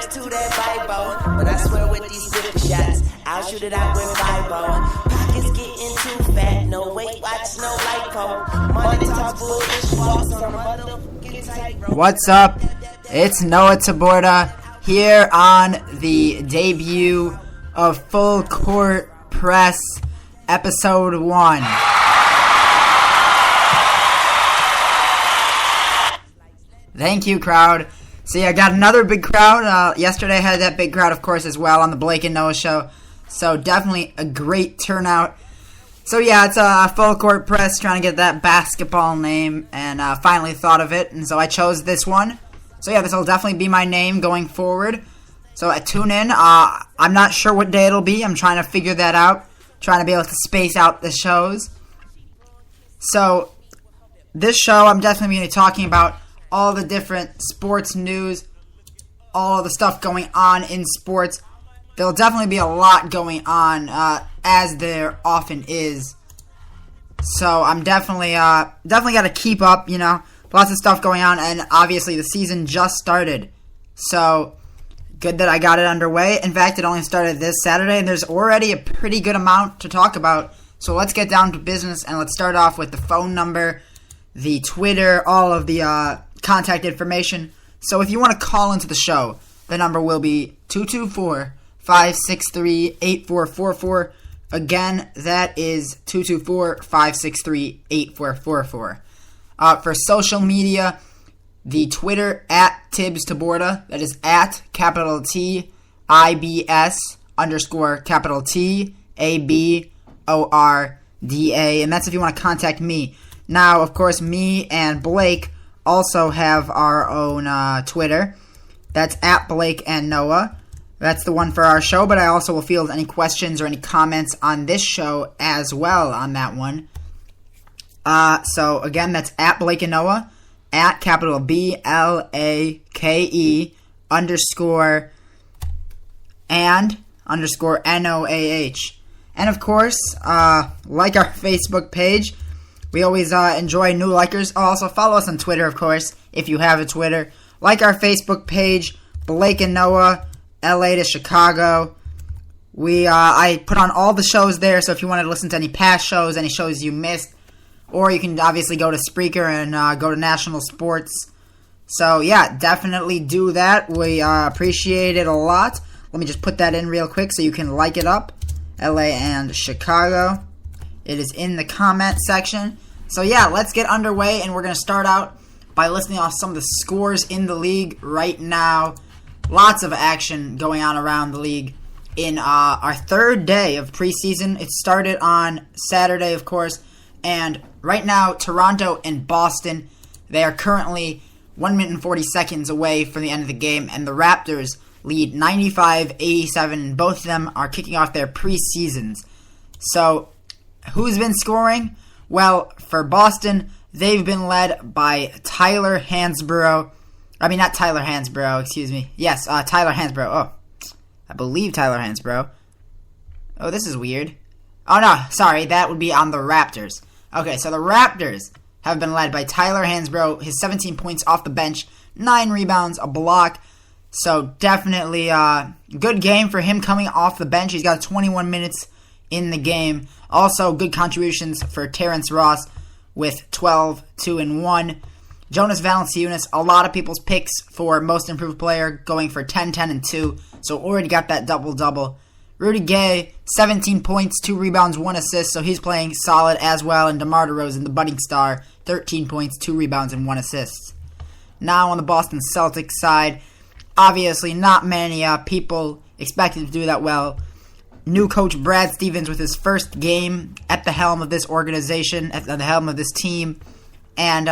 next to that Bible. But I swear with these sip shots, I'll shoot it out with Bible. Pockets getting too fat, no weight watch, no lipo. Money talk bullish, walks on a motherfucking tightrope. What's up? It's Noah Taborda here on the debut of Full Court Press Ep.1. Thank you, crowd. See, I got another big crowd. Yesterday I had that big crowd, of course, as well on the Blake and Noah show. So definitely a great turnout. So yeah, it's a Full Court Press, trying to get that basketball name, and finally thought of it, and so I chose this one. So yeah, this will definitely be my name going forward. So tune in. I'm not sure what day it'll be. I'm trying to figure that out. Trying to be able to space out the shows. So this show, I'm definitely going to be talking about all the different sports news, all of the stuff going on in sports. There'll definitely be a lot going on, as there often is. So I'm definitely got to keep up, you know. Lots of stuff going on, and obviously the season just started. So good that I got it underway. In fact, it only started this Saturday, and there's already a pretty good amount to talk about. So let's get down to business, and let's start off with the phone number, the Twitter, all of the contact information. So if you want to call into the show, the number will be 224-563-8444. Again, that is 224-563-8444. For social media, the Twitter at Tibbs Taborda, that is at capital T IBS underscore capital T ABORDA, and that's if you want to contact me. Now, of course, me and Blake also have our own Twitter. That's at Blake and Noah. That's the one for our show, but I also will field any questions or any comments on this show as well on that one. So again, that's at Blake and Noah, at capital BLAKE underscore and underscore NOAH. And of course, like our Facebook page. We always enjoy new likers. Also, follow us on Twitter, of course, if you have a Twitter. Like our Facebook page, Blake and Noah, LA to Chicago. I put on all the shows there, so if you wanted to listen to any past shows, any shows you missed, or you can obviously go to Spreaker and go to National Sports. So, yeah, definitely do that. We appreciate it a lot. Let me just put that in real quick so you can like it up. LA and Chicago. It is in the comment section. So, yeah, let's get underway, and we're going to start out by listing off some of the scores in the league right now. Lots of action going on around the league in our third day of preseason. It started on Saturday, of course, and right now, Toronto and Boston, they are currently 1 minute and 40 seconds away from the end of the game, and the Raptors lead 95-87, and both of them are kicking off their preseasons. So, who's been scoring? Well, for Boston, they've been led by Tyler Hansbrough. I mean, not Tyler Hansbrough, excuse me. Yes, Tyler Hansbrough. Oh, I believe Tyler Hansbrough. Oh, this is weird. Oh, no, sorry, that would be on the Raptors. Okay, so the Raptors have been led by Tyler Hansbrough, his 17 points off the bench, 9 rebounds, a block. So definitely a good game for him coming off the bench. He's got 21 minutes in the game. Also, good contributions for Terrence Ross with 12, 2, and 1. Jonas Valanciunas, a lot of people's picks for most improved player, going for 10, 10, and 2. So already got that double-double. Rudy Gay, 17 points, 2 rebounds, 1 assist, so he's playing solid as well. And DeMar DeRozan, the budding star, 13 points, 2 rebounds, and 1 assist. Now on the Boston Celtics side, obviously not many people expected to do that well. New coach Brad Stevens with his first game at the helm of this organization, at the helm of this team. And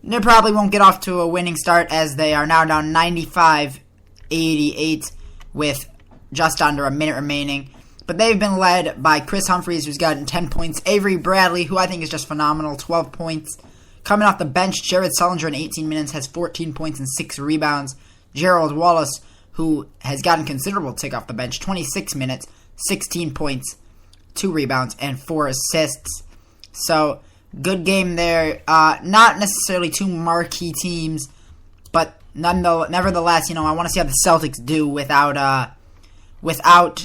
they probably won't get off to a winning start as they are now down 95-88 with just under a minute remaining. But they've been led by Chris Humphries, who's gotten 10 points. Avery Bradley, who I think is just phenomenal, 12 points. Coming off the bench, Jared Sullinger in 18 minutes has 14 points and 6 rebounds. Gerald Wallace, who has gotten considerable tick off the bench, 26 minutes, 16 points, 2 rebounds, and 4 assists. So, good game there. Not necessarily two marquee teams, but nevertheless, I want to see how the Celtics do without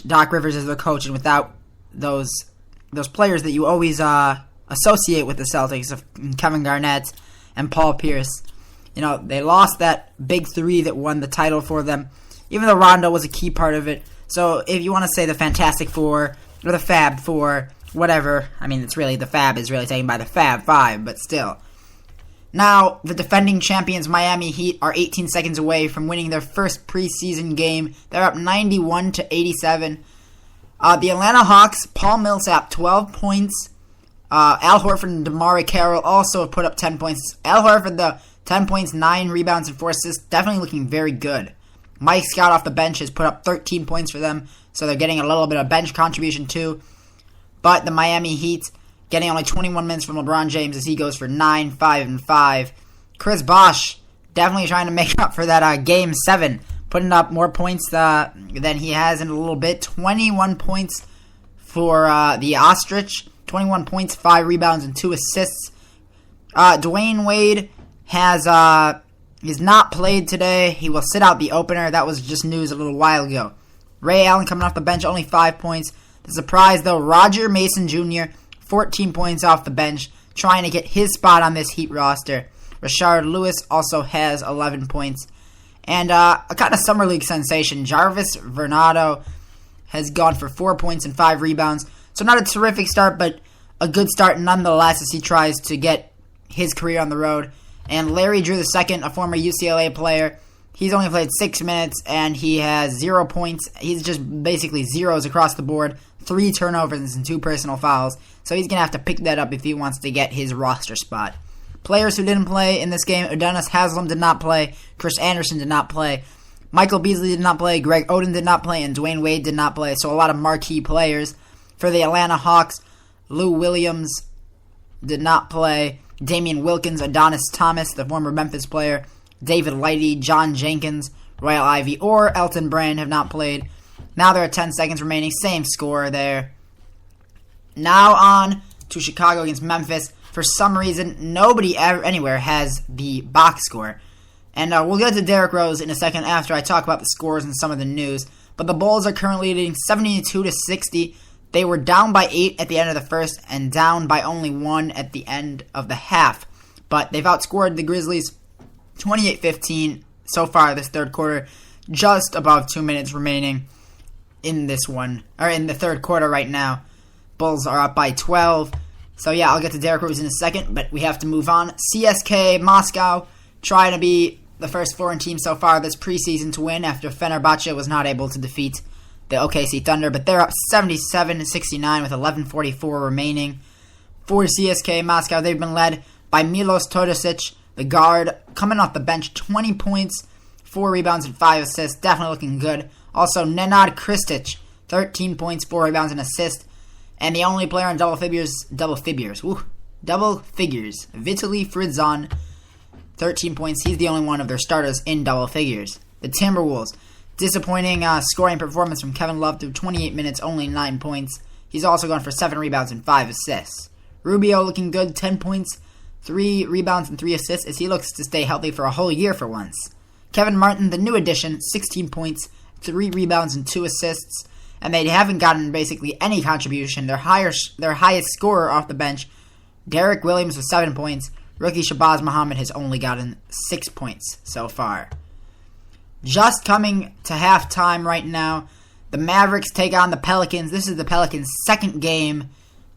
Doc Rivers as their coach and without those players that you always associate with the Celtics, of Kevin Garnett and Paul Pierce. They lost that big three that won the title for them, even though Rondo was a key part of it. So if you want to say the Fantastic Four or the Fab Four, whatever, it's really the Fab is really taken by the Fab Five, but still. Now, the defending champions Miami Heat are 18 seconds away from winning their first preseason game. They're up 91-87. The Atlanta Hawks, Paul Millsap, 12 points. Al Horford and DeMar Carroll also have put up 10 points. Al Horford, the 10 points, 9 rebounds, and 4 assists, definitely looking very good. Mike Scott off the bench has put up 13 points for them, so they're getting a little bit of bench contribution too. But the Miami Heat getting only 21 minutes from LeBron James as he goes for 9, 5, and 5. Chris Bosh definitely trying to make up for that Game 7, putting up more points than he has in a little bit. 21 points for the Ostrich. 21 points, 5 rebounds, and 2 assists. Dwayne Wade has not played today. He will sit out the opener. That was just news a little while ago. Ray Allen coming off the bench, only 5 points. The surprise, though, Roger Mason Jr., 14 points off the bench, trying to get his spot on this Heat roster. Rashard Lewis also has 11 points. And a kind of summer league sensation, Jarvis Vernado has gone for 4 points and 5 rebounds. So not a terrific start, but a good start nonetheless as he tries to get his career on the road. And Larry Drew II, a former UCLA player, he's only played 6 minutes and he has 0 points. He's just basically zeros across the board, 3 turnovers and 2 personal fouls. So he's going to have to pick that up if he wants to get his roster spot. Players who didn't play in this game, Udonis Haslem did not play, Chris Anderson did not play, Michael Beasley did not play, Greg Oden did not play, and Dwayne Wade did not play. So a lot of marquee players. For the Atlanta Hawks, Lou Williams did not play, Damian Wilkins, Adonis Thomas, the former Memphis player, David Lighty, John Jenkins, Royal Ivy, or Elton Brand have not played. Now there are 10 seconds remaining, same score there. Now on to Chicago against Memphis. For some reason, nobody anywhere has the box score. And we'll get to Derrick Rose in a second after I talk about the scores and some of the news. But the Bulls are currently leading 72-60. They were down by 8 at the end of the first and down by only 1 at the end of the half. But they've outscored the Grizzlies 28-15 so far this third quarter. Just above 2 minutes remaining in this one, or in the third quarter right now. Bulls are up by 12. So yeah, I'll get to Derrick Rose in a second, but we have to move on. CSK Moscow trying to be the first foreign team so far this preseason to win after Fenerbahce was not able to defeat the OKC Thunder, but they're up 77-69 with 11:44 remaining. For CSK Moscow, they've been led by Milos Todosic, the guard, coming off the bench, 20 points, 4 rebounds, and 5 assists, definitely looking good. Also, Nenad Kristic, 13 points, 4 rebounds, and assist. And the only player in double figures, Vitaly Fritzon, 13 points. He's the only one of their starters in double figures. The Timberwolves, disappointing scoring performance from Kevin Love through 28 minutes, only 9 points. He's also gone for 7 rebounds and 5 assists. Rubio looking good, 10 points, 3 rebounds, and 3 assists as he looks to stay healthy for a whole year for once. Kevin Martin, the new addition, 16 points, 3 rebounds, and 2 assists. And they haven't gotten basically any contribution. Their highest scorer off the bench, Derek Williams with 7 points. Rookie Shabazz Muhammad has only gotten 6 points so far. Just coming to halftime right now, the Mavericks take on the Pelicans. This is the Pelicans' second game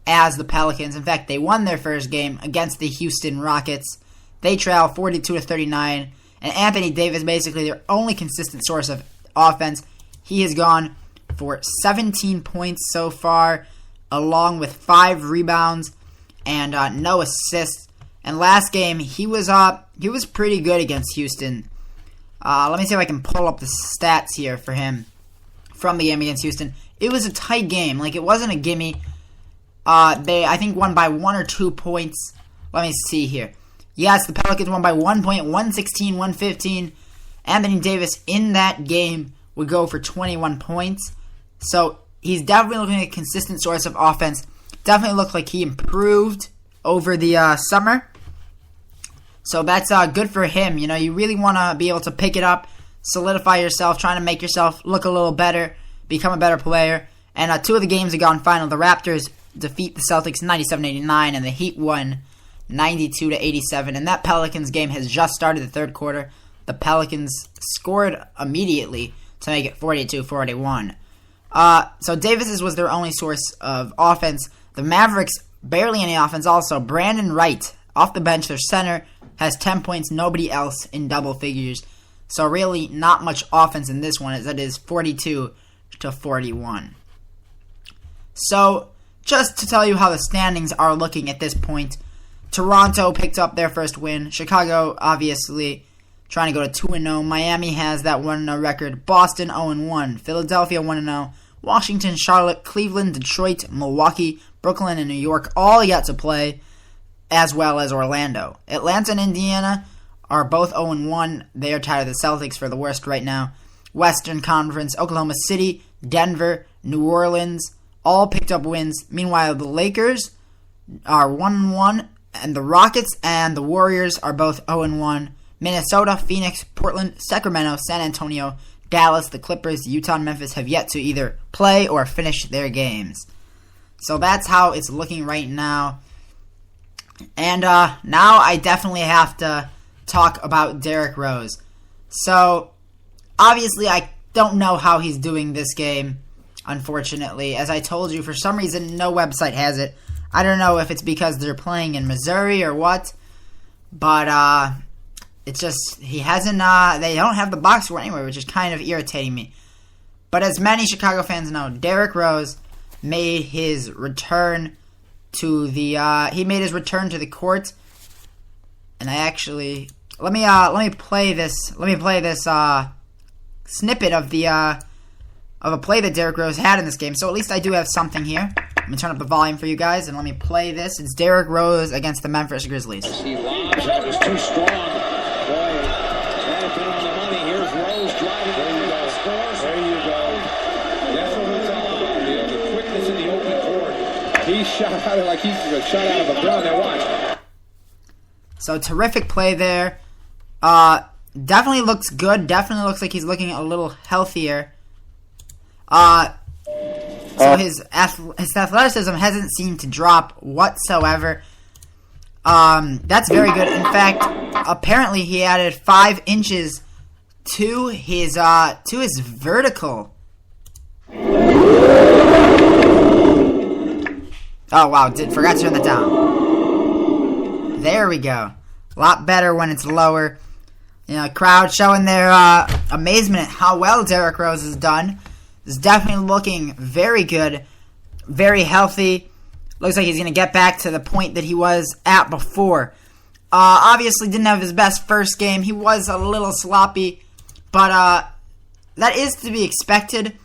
as the Pelicans. In fact, they won their first game against the Houston Rockets. They trail 42-39, and Anthony Davis, basically their only consistent source of offense. He has gone for 17 points so far, along with 5 rebounds and no assists. And last game, he was pretty good against Houston. Let me see if I can pull up the stats here for him from the game against Houston. It was a tight game. Like, it wasn't a gimme. They, I think, won by 1 or 2 points. Let me see here. Yes, the Pelicans won by 1 point, 116-115. Anthony Davis in that game would go for 21 points. So he's definitely looking at a consistent source of offense. Definitely looked like he improved over the summer. So that's good for him. You know, you really want to be able to pick it up, solidify yourself, trying to make yourself look a little better, become a better player. And 2 of the games have gone final. The Raptors defeat the Celtics 97-89, and the Heat won 92-87. And that Pelicans game has just started the third quarter. The Pelicans scored immediately to make it 42-41. So Davis was their only source of offense. The Mavericks, barely any offense also. Brandon Wright, off the bench, their center, has 10 points. Nobody else in double figures. So really not much offense in this one, as it is 42-41. So just to tell you how the standings are looking at this point, Toronto picked up their first win. Chicago, obviously, trying to go to 2-0. Miami has that 1-0 record. Boston 0-1. Philadelphia 1-0. Washington, Charlotte, Cleveland, Detroit, Milwaukee, Brooklyn, and New York all yet to play, as well as Orlando. Atlanta and Indiana are both 0-1. They are tied with the Celtics for the worst right now. Western Conference, Oklahoma City, Denver, New Orleans, all picked up wins. Meanwhile, the Lakers are 1-1, and the Rockets and the Warriors are both 0-1. Minnesota, Phoenix, Portland, Sacramento, San Antonio, Dallas, the Clippers, Utah, and Memphis have yet to either play or finish their games. So that's how it's looking right now. And now I definitely have to talk about Derrick Rose. So, obviously, I don't know how he's doing this game, unfortunately. As I told you, for some reason, no website has it. I don't know if it's because they're playing in Missouri or what, but it's just, he hasn't, they don't have the box score anywhere, which is kind of irritating me. But as many Chicago fans know, Derrick Rose made his return to the, he made his return to the court, and I actually, let me play this snippet of a play that Derrick Rose had in this game, so at least I do have something here. Let me turn up the volume for you guys, and let me play this. It's Derrick Rose against the Memphis Grizzlies. He lobs, that was too strong. Boy, might have been on the money. Here's Rose driving. There you go. Scores. There you go. That's what we're talking about. The quickness in the open court. He shot out like he shot out of a gun. Now watch. So terrific play there. Definitely looks good. Definitely looks like he's looking a little healthier. So his athleticism hasn't seemed to drop whatsoever. That's very good. In fact, apparently he added 5 inches to his vertical. Oh wow! Forgot to turn that down. There we go. A lot better when it's lower. You know, crowd showing their amazement at how well Derrick Rose has done. Is definitely looking very good, very healthy. Looks like he's going to get back to the point that he was at before. Obviously didn't have his best first game. He was a little sloppy, but that is to be expected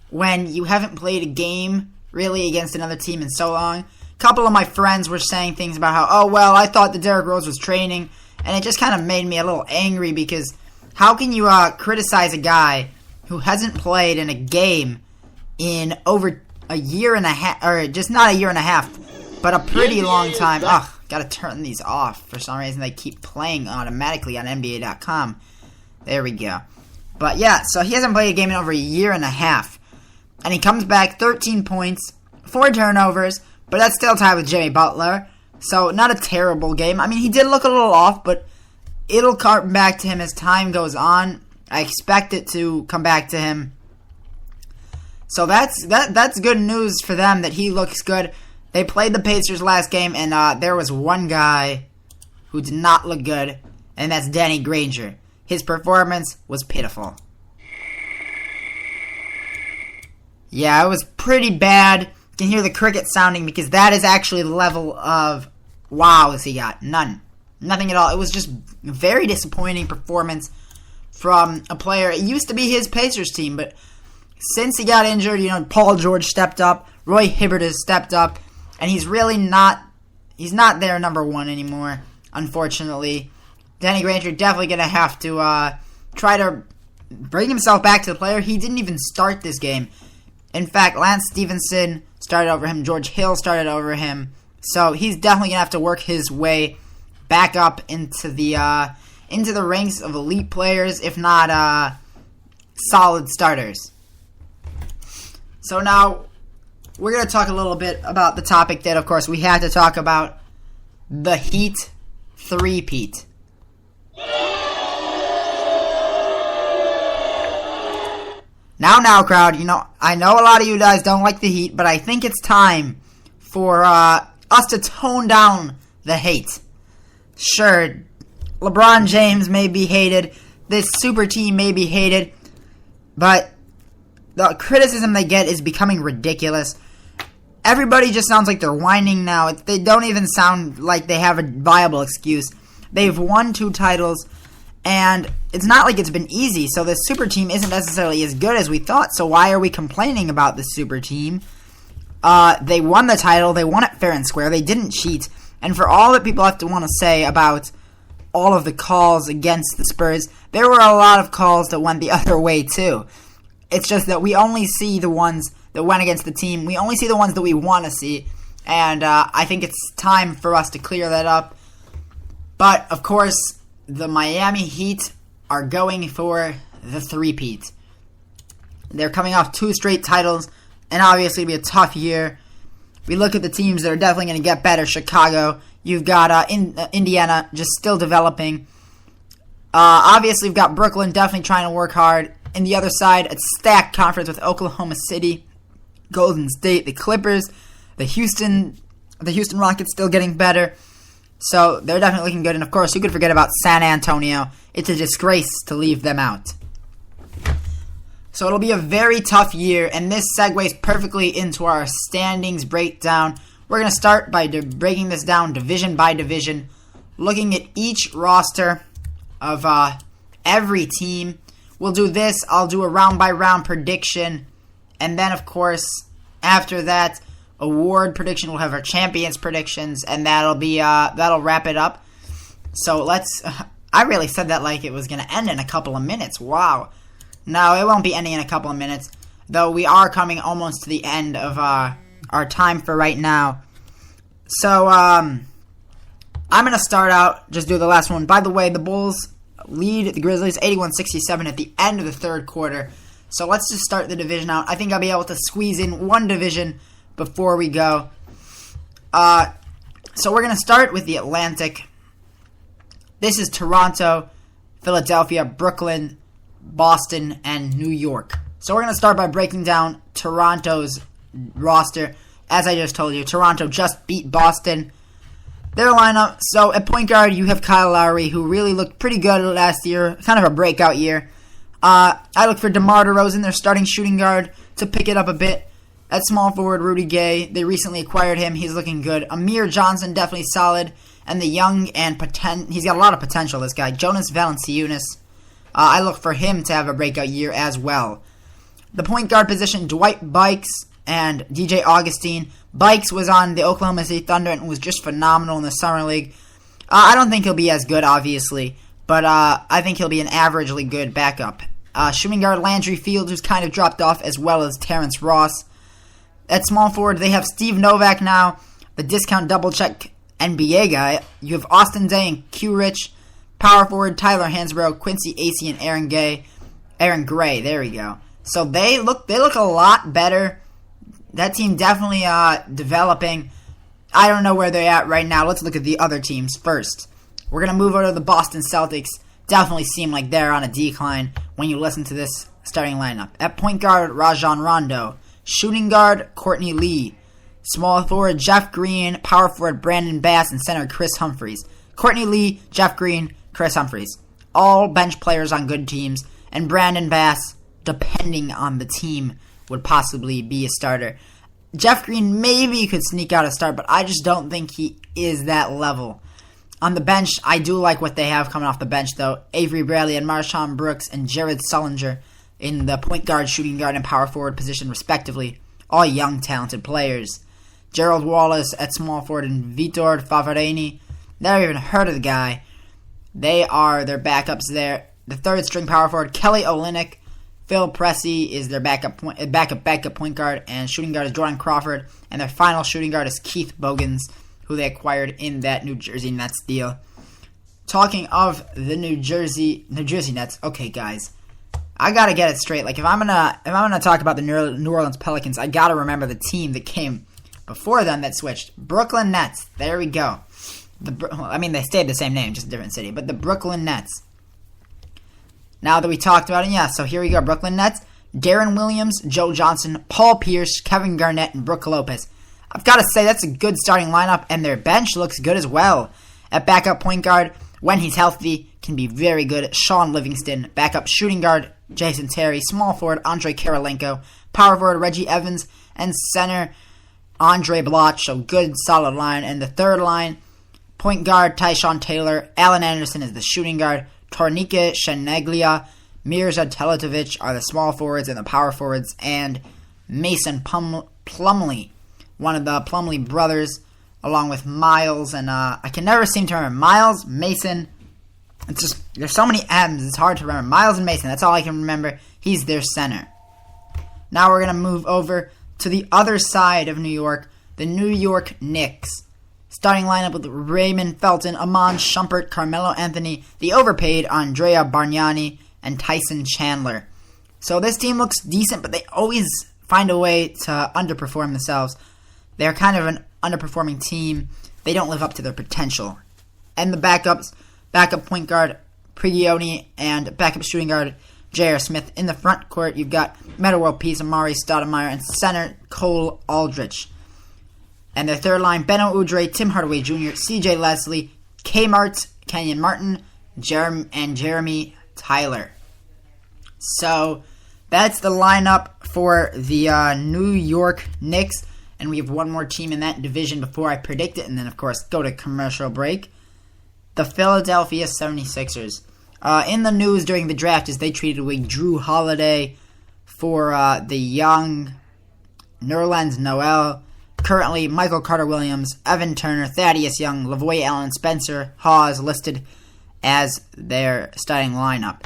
when you haven't played a game really against another team in so long. A couple of my friends were saying things about how, oh, well, I thought that Derrick Rose was training, and it just kind of made me a little angry because how can you criticize a guy who hasn't played in a game in over a year and a half, or just not a year and a half, but a pretty long time. Ugh, gotta turn these off. For some reason, they keep playing automatically on NBA.com. There we go. But yeah, so he hasn't played a game in over a year and a half. And he comes back, 13 points, 4 turnovers, but that's still tied with Jimmy Butler. So not a terrible game. I mean, he did look a little off, but it'll come back to him as time goes on. I expect it to come back to him. So that's good news for them that he looks good. They played the Pacers last game, and there was one guy who did not look good, and that's Danny Granger. His performance was pitiful. Yeah, it was pretty bad. You can hear the cricket sounding because that is actually the level of wows he got. None. Nothing at all. It was just a very disappointing performance from a player. It used to be his Pacers team, but since he got injured, you know, Paul George stepped up, Roy Hibbert has stepped up, and he's really not, he's not their number one anymore, unfortunately. Danny Granger definitely going to have to try to bring himself back to the player. He didn't even start this game. In fact, Lance Stevenson started over him, George Hill started over him, so he's definitely going to have to work his way back up into the ranks of elite players, if not solid starters. So now we're going to talk a little bit about the topic that, of course, we had to talk about, the Heat three-peat. Now, crowd, I know a lot of you guys don't like the Heat, but I think it's time for us to tone down the hate. Sure, LeBron James may be hated, this super team may be hated, but the criticism they get is becoming ridiculous. Everybody just sounds like they're whining now. They don't even sound like they have a viable excuse. They've won 2 titles, and it's not like it's been easy, so this super team isn't necessarily as good as we thought, so why are we complaining about the super team? They won the title, they won it fair and square, they didn't cheat, and for all that people have to want to say about all of the calls against the Spurs, there were a lot of calls that went the other way too. It's just that we only see the ones that went against the team, we only see the ones that we want to see, and I think it's time for us to clear that up. But, of course, the Miami Heat are going for the three-peat. They're coming off 2 straight titles, and obviously it'll be a tough year. We look at the teams that are definitely going to get better. Chicago, you've got Indiana just still developing. Obviously, we've got Brooklyn definitely trying to work hard. And the other side, a stacked conference with Oklahoma City, Golden State, the Clippers, the Houston Rockets still getting better. So they're definitely looking good. And of course, who could forget about San Antonio? It's a disgrace to leave them out. So it'll be a very tough year, and this segues perfectly into our standings breakdown. We're going to start by breaking this down division by division, looking at each roster of every team. We'll do this. I'll do a round-by-round prediction, and then, of course, after that, award prediction. We'll have our champions predictions, and that'll wrap it up. So let's. I really said that like it was going to end in a couple of minutes. Wow. No, it won't be ending in a couple of minutes, though we are coming almost to the end of our time for right now. So I'm going to start out, just do the last one. By the way, the Bulls lead the Grizzlies 81-67 at the end of the third quarter. So let's just start the division out. I think I'll be able to squeeze in one division before we go. So we're going to start with the Atlantic. This is Toronto, Philadelphia, Brooklyn, Boston, and New York. So we're going to start by breaking down Toronto's roster. As I just told you, Toronto just beat Boston. Their lineup, so at point guard, you have Kyle Lowry, who really looked pretty good last year, kind of a breakout year. I look for DeMar DeRozan, their starting shooting guard, to pick it up a bit. At small forward, Rudy Gay, they recently acquired him. He's looking good. Amir Johnson, definitely solid. And the young and he's got a lot of potential, this guy. Jonas Valanciunas, I look for him to have a breakout year as well. The point guard position, Dwight Bikes and DJ Augustine. Bikes was on the Oklahoma City Thunder and was just phenomenal in the Summer League. I don't think he'll be as good, obviously, but I think he'll be an averagely good backup. Shooting guard Landry Fields, who's kind of dropped off, as well as Terrence Ross. At small forward, they have Steve Novak now, the discount double-check NBA guy. You have Austin Day and Q Rich. Power forward, Tyler Hansbrough, Quincy Acey, and Aaron Gray. There we go. So they look a lot better. That team definitely developing. I don't know where they're at right now. Let's look at the other teams first. We're going to move over to the Boston Celtics. Definitely seem like they're on a decline when you listen to this starting lineup. At point guard, Rajon Rondo. Shooting guard, Courtney Lee. Small forward, Jeff Green. Power forward, Brandon Bass. And center, Chris Humphries. Courtney Lee, Jeff Green, Chris Humphries. All bench players on good teams. And Brandon Bass, depending on the team, would possibly be a starter. Jeff Green maybe could sneak out a start, but I just don't think he is that level. On the bench, I do like what they have coming off the bench, though. Avery Bradley and Marshawn Brooks and Jared Sullinger in the point guard, shooting guard, and power forward position, respectively. All young, talented players. Gerald Wallace at small forward and Vitor Favarini. Never even heard of the guy. They are their backups there. The third string power forward, Kelly Olynyk. Phil Pressey is their backup point guard, and shooting guard is Jordan Crawford, and their final shooting guard is Keith Bogans, who they acquired in that New Jersey Nets deal. talking of the New Jersey Nets. Okay, guys, I gotta get it straight. Like if I'm gonna talk about the New Orleans Pelicans, I gotta remember the team that came before them that switched. Brooklyn Nets. There we go. They stayed the same name, just a different city. But the Brooklyn Nets. Now that we talked about it, so here we go. Brooklyn Nets. Darren Williams, Joe Johnson, Paul Pierce, Kevin Garnett, and Brook Lopez. I've got to say, that's a good starting lineup, and their bench looks good as well. At backup point guard, when he's healthy, can be very good. Sean Livingston. Backup shooting guard, Jason Terry. Small forward, Andre Karolinko. Power forward, Reggie Evans. And center, Andre Bloch. So good, solid line. And the third line, point guard, Tyshawn Taylor. Allen Anderson is the shooting guard. Tornike Sheneglia, Mirza Teletovic are the small forwards and the power forwards. And Mason Plumlee, one of the Plumlee brothers, along with Miles, and I can never seem to remember. Miles, Mason, it's just, there's so many M's, it's hard to remember. Miles and Mason, that's all I can remember. He's their center. Now we're going to move over to the other side of New York, the New York Knicks. Starting lineup with Raymond Felton, Amon Shumpert, Carmelo Anthony, the overpaid Andrea Bargnani, and Tyson Chandler. So this team looks decent, but they always find a way to underperform themselves. They're kind of an underperforming team. They don't live up to their potential. And the backups, backup point guard Prigioni and backup shooting guard J.R. Smith. In the front court, you've got Metta World Peace, Amari Stoudemire, and center Cole Aldrich. And their third line, Beno Udre, Tim Hardaway Jr., C.J. Leslie, Kmart, Kenyon Martin, and Jeremy Tyler. So that's the lineup for the New York Knicks. And we have one more team in that division before I predict it, and then, of course, go to commercial break. The Philadelphia 76ers. In the news during the draft is they traded away Drew Holiday for the young Nerlens Noel. Currently, Michael Carter-Williams, Evan Turner, Thaddeus Young, Lavoie Allen, Spencer Hawes listed as their starting lineup.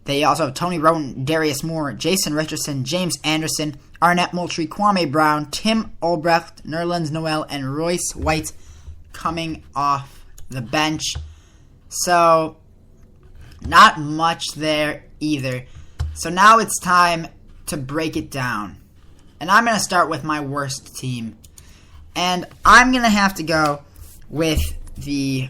They also have Tony Roten, Darius Moore, Jason Richardson, James Anderson, Arnett Moultrie, Kwame Brown, Tim Albrecht, Nerlens Noel, and Royce White coming off the bench. So, not much there either. So now it's time to break it down. And I'm going to start with my worst team. And I'm going to have to go with the...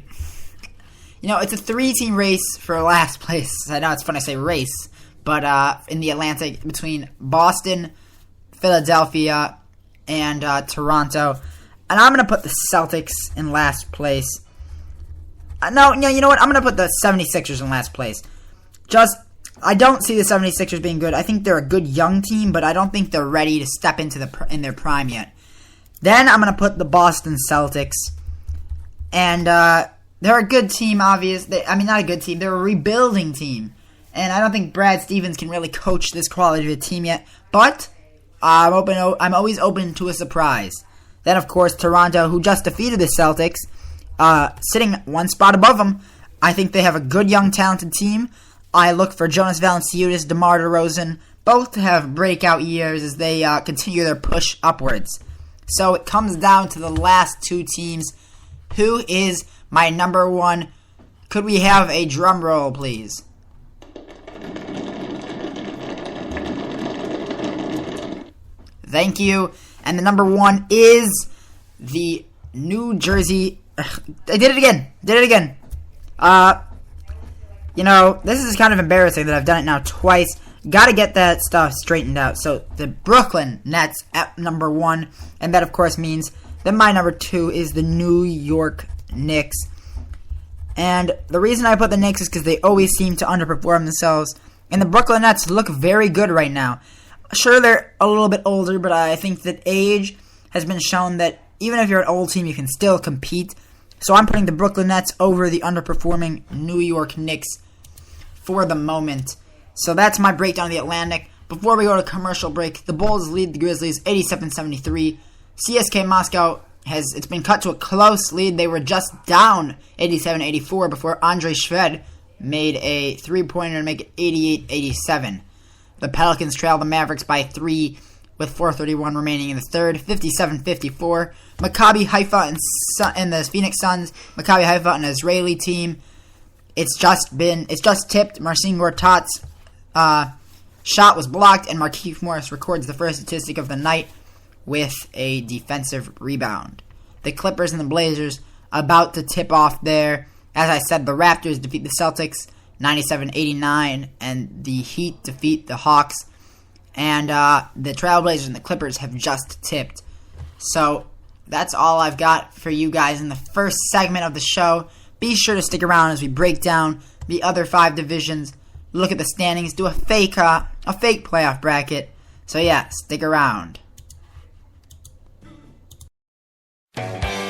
it's a 3-team race for last place. I know it's fun to say race. But in the Atlantic, between Boston, Philadelphia, and Toronto. And I'm going to put the Celtics in last place. No, you know what? I'm going to put the 76ers in last place. I don't see the 76ers being good. I think they're a good young team, but I don't think they're ready to step into in their prime yet. Then I'm going to put the Boston Celtics. And they're a good team, obviously. Not a good team. They're a rebuilding team. And I don't think Brad Stevens can really coach this quality of a team yet. But I'm always open to a surprise. Then, of course, Toronto, who just defeated the Celtics, sitting one spot above them. I think they have a good, young, talented team. I look for Jonas Valanciunas, DeMar DeRozan, both to have breakout years as they continue their push upwards. So it comes down to the last two teams. Who is my number one? Could we have a drum roll, please? Thank you. And the number one is the New Jersey... I did it again. This is kind of embarrassing that I've done it now twice. Gotta get that stuff straightened out. So, the Brooklyn Nets at number one. And that, of course, means that my number two is the New York Knicks. And the reason I put the Knicks is because they always seem to underperform themselves. And the Brooklyn Nets look very good right now. Sure, they're a little bit older, but I think that age has been shown that even if you're an old team, you can still compete. So I'm putting the Brooklyn Nets over the underperforming New York Knicks for the moment. So that's my breakdown of the Atlantic. Before we go to commercial break, the Bulls lead the Grizzlies 87-73. CSK Moscow it's been cut to a close lead. They were just down 87-84 before Andre Shved made a three-pointer to make it 88-87. The Pelicans trail the Mavericks by 3 with 4:31 remaining in the third, 57-54. Maccabi Haifa and the Phoenix Suns. Maccabi Haifa, an Israeli team, It's just tipped. Marcin Gortat's shot was blocked, and Markieff Morris records the first statistic of the night with a defensive rebound. The Clippers and the Blazers about to tip off there. As I said, the Raptors defeat the Celtics 97-89, and the Heat defeat the Hawks. And the Trailblazers and the Clippers have just tipped. So that's all I've got for you guys in the first segment of the show. Be sure to stick around as we break down the other 5 divisions, look at the standings, do a fake playoff bracket. So yeah, stick around.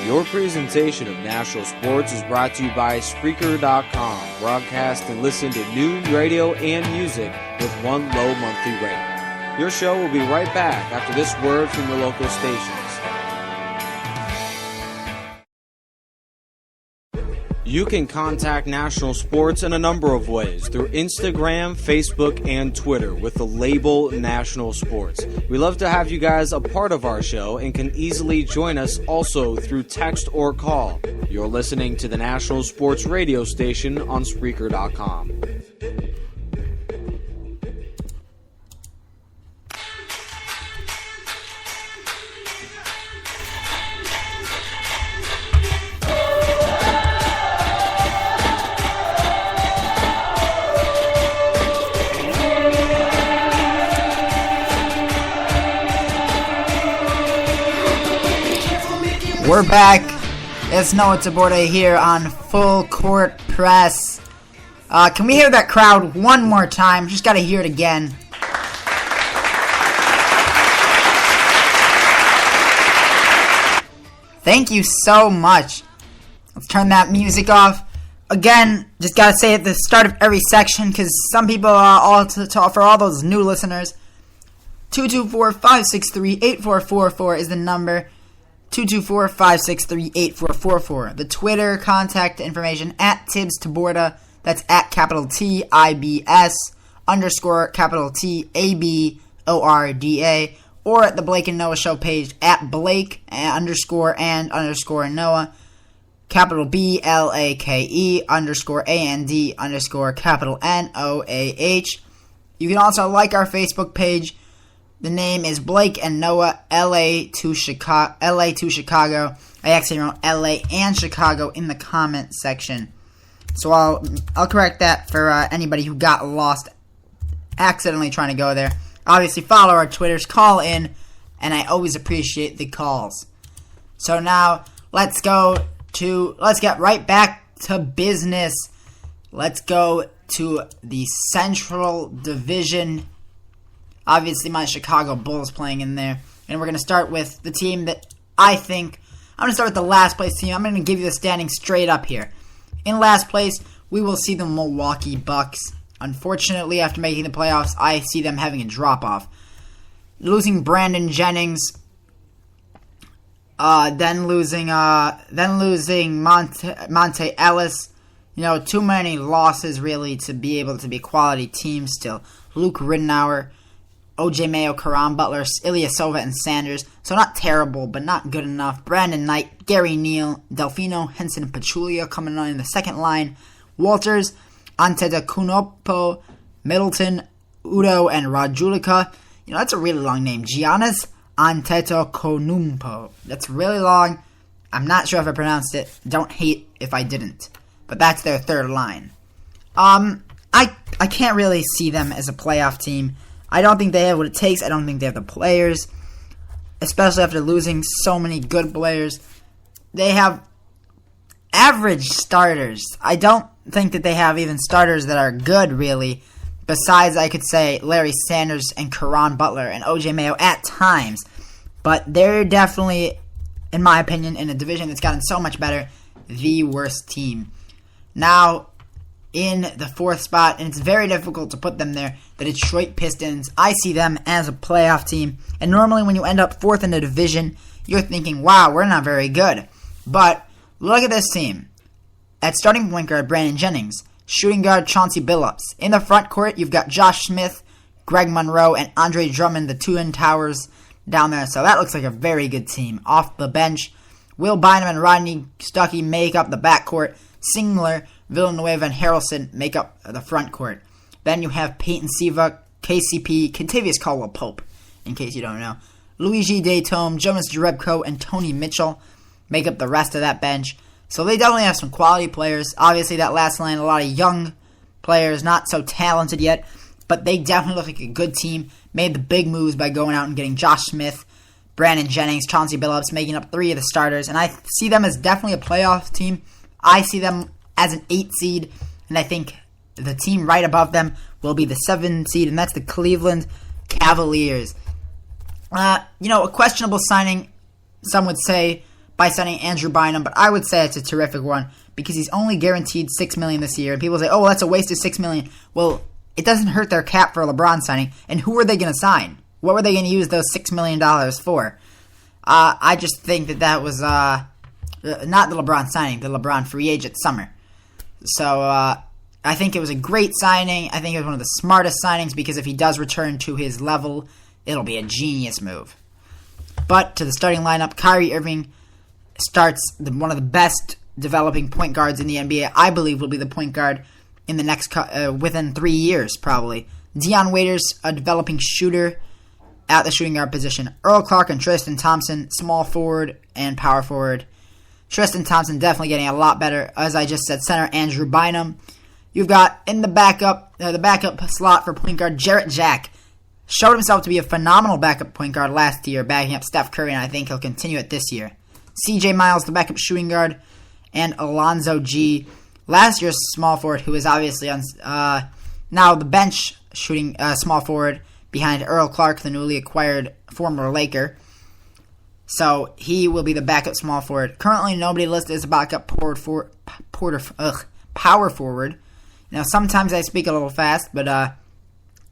Your presentation of national sports is brought to you by Spreaker.com. Broadcast and listen to news, radio, and music with one low monthly rate. Your show will be right back after this word from your local stations. You can contact National Sports in a number of ways through Instagram, Facebook, and Twitter with the label National Sports. We love to have you guys a part of our show and can easily join us also through text or call. You're listening to the National Sports radio station on Spreaker.com. We're back. It's Noah Taborda here on Full Court Press. Can we hear that crowd one more time? Just gotta hear it again. Thank you so much. Let's turn that music off. Again, just gotta say at the start of every section, because some people for all those new listeners, 224-563-8444 is the number. 224-563-8444. The Twitter contact information at Tibbs Taborda. That's at capital TIBS _ capital TABORDA. Or at the Blake and Noah Show page at Blake _ Noah. Capital BLAKE _ AND _ capital NOAH. You can also like our Facebook page. The name is Blake and Noah, LA to Chicago. I actually wrote LA and Chicago in the comment section. So I'll correct that for anybody who got lost accidentally trying to go there. Obviously, follow our Twitters, call in, and I always appreciate the calls. So now, let's get right back to business. Let's go to the Central Division. Obviously, my Chicago Bulls playing in there. And we're going to start with the team that I'm going to start with the last place team. I'm going to give you the standing straight up here. In last place, we will see the Milwaukee Bucks. Unfortunately, after making the playoffs, I see them having a drop-off. Losing Brandon Jennings. Then losing Monte Ellis. Too many losses, really, to be able to be a quality team still. Luke Ridnour. OJ Mayo, Caron Butler, Ilyasova, and Sanders. So not terrible, but not good enough. Brandon Knight, Gary Neal, Delfino, Henson, and Pachulia coming on in the second line. Walters, Antetokounmpo, Middleton, Udo, and Radulika. That's a really long name. Giannis Antetokounmpo. That's really long. I'm not sure if I pronounced it. Don't hate if I didn't. But that's their third line. I can't really see them as a playoff team. I don't think they have what it takes. I don't think they have the players, especially after losing so many good players. They have average starters. I don't think that they have even starters that are good, really, besides, I could say, Larry Sanders and Caron Butler and OJ Mayo at times. But they're definitely, in my opinion, in a division that's gotten so much better, the worst team. Now, in the fourth spot, and it's very difficult to put them there, the Detroit Pistons. I see them as a playoff team, and normally when you end up fourth in a division, you're thinking, wow, we're not very good. But look at this team. At starting point guard, Brandon Jennings. Shooting guard, Chauncey Billups. In the front court, you've got Josh Smith, Greg Monroe, and Andre Drummond, the Twin Towers down there. So that looks like a very good team. Off the bench, Will Bynum and Rodney Stuckey make up the backcourt. Singler, Villanueva and Harrelson make up the front court. Then you have Peyton Siva, KCP, Kentavious Caldwell-Pope, in case you don't know. Luigi Daytome, Jonas Jerebko, and Tony Mitchell make up the rest of that bench. So they definitely have some quality players. Obviously, that last line, a lot of young players, not so talented yet, but they definitely look like a good team. Made the big moves by going out and getting Josh Smith, Brandon Jennings, Chauncey Billups, making up 3 of the starters. And I see them as definitely a playoff team. I see them as an 8 seed, and I think the team right above them will be the 7 seed, and that's the Cleveland Cavaliers. A questionable signing, some would say, by signing Andrew Bynum, but I would say it's a terrific one because he's only guaranteed $6 million this year, and people say, "Oh, that's a waste of $6 million." Well, it doesn't hurt their cap for a LeBron signing, and who are they going to sign? What were they going to use those $6 million for? I just think that was not the LeBron signing, the LeBron free agent summer. So I think it was a great signing. I think it was one of the smartest signings because if he does return to his level, it'll be a genius move. But to the starting lineup, Kyrie Irving starts one of the best developing point guards in the NBA. I believe will be the point guard in the next within 3 years, probably. Dion Waiters, a developing shooter at the shooting guard position. Earl Clark and Tristan Thompson, small forward and power forward. Tristan Thompson definitely getting a lot better. As I just said, center Andrew Bynum. You've got in the backup slot for point guard, Jarrett Jack. Showed himself to be a phenomenal backup point guard last year, backing up Steph Curry, and I think he'll continue it this year. CJ Miles, the backup shooting guard, and Alonzo G, last year's small forward, who is obviously on now the bench shooting small forward behind Earl Clark, the newly acquired former Laker. So he will be the backup small forward. Currently, nobody listed as a backup power forward. Now, sometimes I speak a little fast, but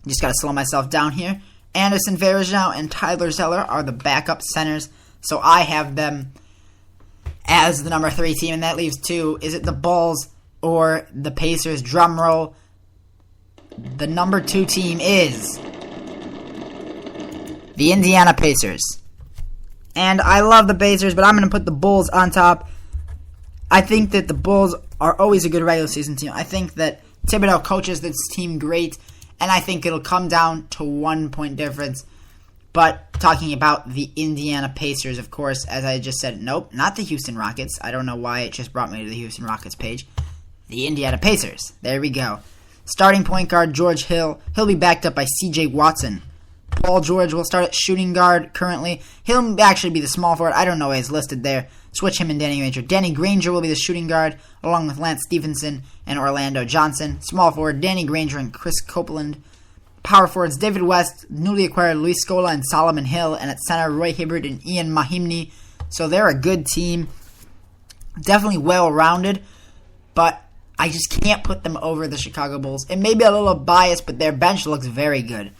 just got to slow myself down here. Anderson Varejao and Tyler Zeller are the backup centers, so I have them as the number 3 team, and that leaves 2. Is it the Bulls or the Pacers? Drum roll. The number 2 team is the Indiana Pacers. And I love the Pacers, but I'm going to put the Bulls on top. I think that the Bulls are always a good regular season team. I think that Thibodeau coaches this team great, and I think it'll come down to 1 point difference. But talking about the Indiana Pacers, of course, as I just said, nope, not the Houston Rockets. I don't know why it just brought me to the Houston Rockets page. The Indiana Pacers. There we go. Starting point guard, George Hill. He'll be backed up by C.J. Watson. Paul George will start at shooting guard currently. He'll actually be the small forward. I don't know why he's listed there. Switch him and Danny Granger. Danny Granger will be the shooting guard, along with Lance Stephenson and Orlando Johnson. Small forward, Danny Granger and Chris Copeland. Power forwards, David West, newly acquired Luis Scola and Solomon Hill. And at center, Roy Hibbert and Ian Mahimni. So they're a good team. Definitely well-rounded. But I just can't put them over the Chicago Bulls. It may be a little biased, but their bench looks very good.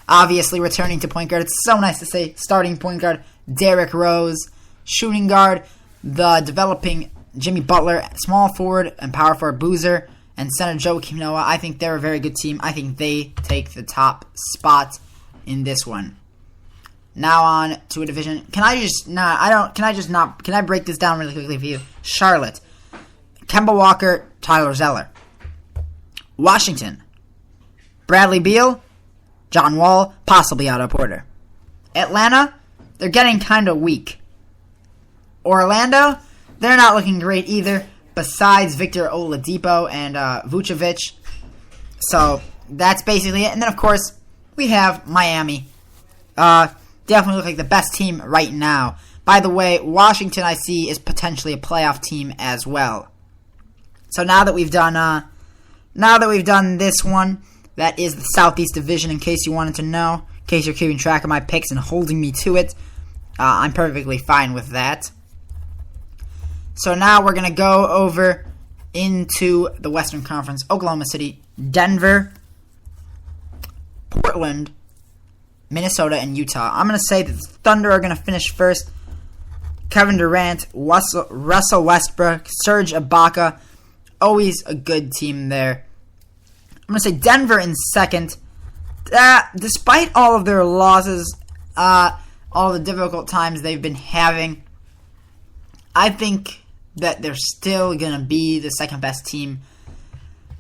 Obviously, returning to point guard, it's so nice to say starting point guard, Derrick Rose. Shooting guard, the developing Jimmy Butler. Small forward and power forward, Boozer. And center, Joakim Noah. I think they're a very good team. I think they take the top spot in this one. Now on to a division. Can I break this down really quickly for you? Charlotte. Kemba Walker, Tyler Zeller. Washington. Bradley Beal, John Wall, possibly Otto Porter. Atlanta, they're getting kind of weak. Orlando, they're not looking great either, besides Victor Oladipo and Vucevic. So that's basically it. And then, of course, we have Miami. Definitely look like the best team right now. By the way, Washington, I see, is potentially a playoff team as well. So now that we've done this one, that is the Southeast Division, in case you wanted to know, in case you're keeping track of my picks and holding me to it. I'm perfectly fine with that. So now we're going to go over into the Western Conference. Oklahoma City, Denver, Portland, Minnesota, and Utah. I'm going to say that the Thunder are going to finish first. Kevin Durant, Russell Westbrook, Serge Ibaka. Always a good team there. I'm going to say Denver in second. Despite all of their losses, all the difficult times they've been having, I think that they're still going to be the second best team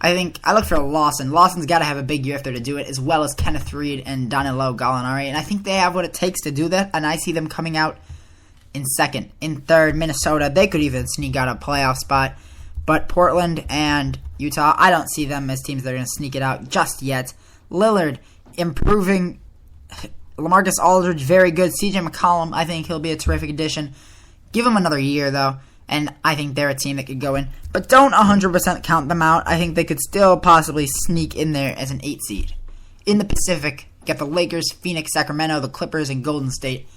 I think I look for Lawson. Lawson's got to have a big year if they're to do it, as well as Kenneth Reed and Danilo Gallinari. And I think they have what it takes to do that, and I see them coming out in second. In third, Minnesota. They could even sneak out a playoff spot. But Portland and Utah, I don't see them as teams that are going to sneak it out just yet. Lillard, improving. LaMarcus Aldridge, very good. CJ McCollum, I think he'll be a terrific addition. Give him another year, though, and I think they're a team that could go in. But don't 100% count them out. I think they could still possibly sneak in there as an 8 seed. In the Pacific, you got the Lakers, Phoenix, Sacramento, the Clippers, and Golden State.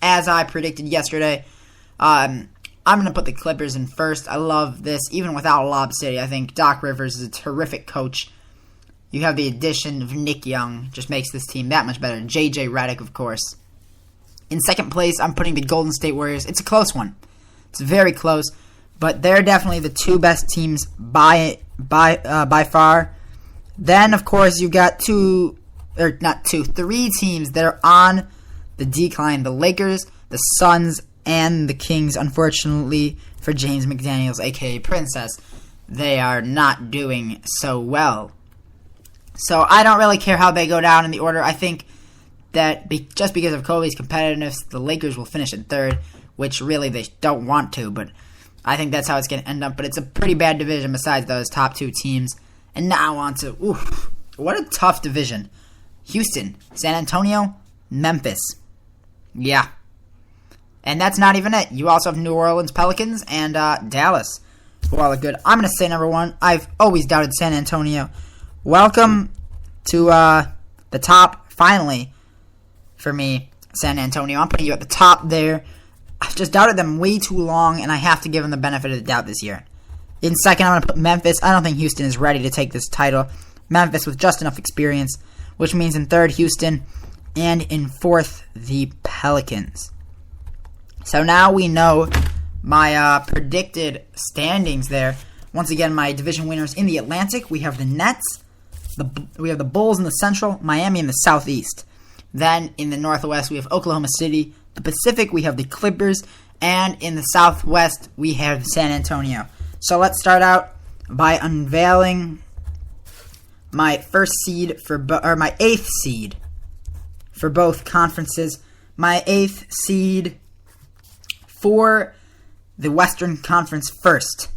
As I predicted yesterday, I'm going to put the Clippers in first. I love this. Even without Lob City, I think Doc Rivers is a terrific coach. You have the addition of Nick Young, just makes this team that much better. J.J. Redick, of course. In second place, I'm putting the Golden State Warriors. It's a close one. It's very close, but they're definitely the two best teams by far. Then, of course, you got three teams that are on the decline. The Lakers, the Suns, and the Kings, unfortunately, for James McDaniels, a.k.a. Princess. They are not doing so well. So I don't really care how they go down in the order. I think that just because of Kobe's competitiveness, the Lakers will finish in third, which really they don't want to, but I think that's how it's going to end up. But it's a pretty bad division besides those top two teams. And now on to, what a tough division. Houston, San Antonio, Memphis. Yeah. And that's not even it. You also have New Orleans Pelicans and Dallas, who all look good. I'm going to say number one. I've always doubted San Antonio. Welcome to the top, finally, for me, San Antonio. I'm putting you at the top there. I've just doubted them way too long, and I have to give them the benefit of the doubt this year. In second, I'm going to put Memphis. I don't think Houston is ready to take this title. Memphis with just enough experience, which means in third, Houston, and in fourth, the Pelicans. So now we know my predicted standings there. Once again, my division winners in the Atlantic. We have the Nets. We have the Bulls in the Central, Miami in the Southeast. Then in the Northwest, we have Oklahoma City. The Pacific, we have the Clippers. And in the Southwest, we have San Antonio. So let's start out by unveiling my my 8th seed for both conferences. My 8th seed for the Western Conference first.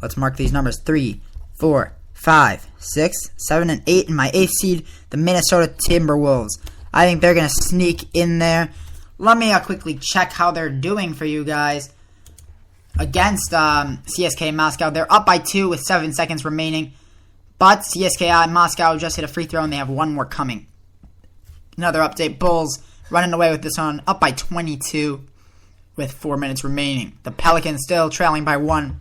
Let's mark these numbers. 3, 4, 5, 6, 7, and 8. In my 8th seed, the Minnesota Timberwolves. I think they're going to sneak in there. Let me quickly check how they're doing for you guys. Against CSKA Moscow, they're up by 2 with 7 seconds remaining. But CSKA Moscow just hit a free throw and they have one more coming. Another update. Bulls running away with this one, up by 22 with 4 minutes remaining. The Pelicans still trailing by 1.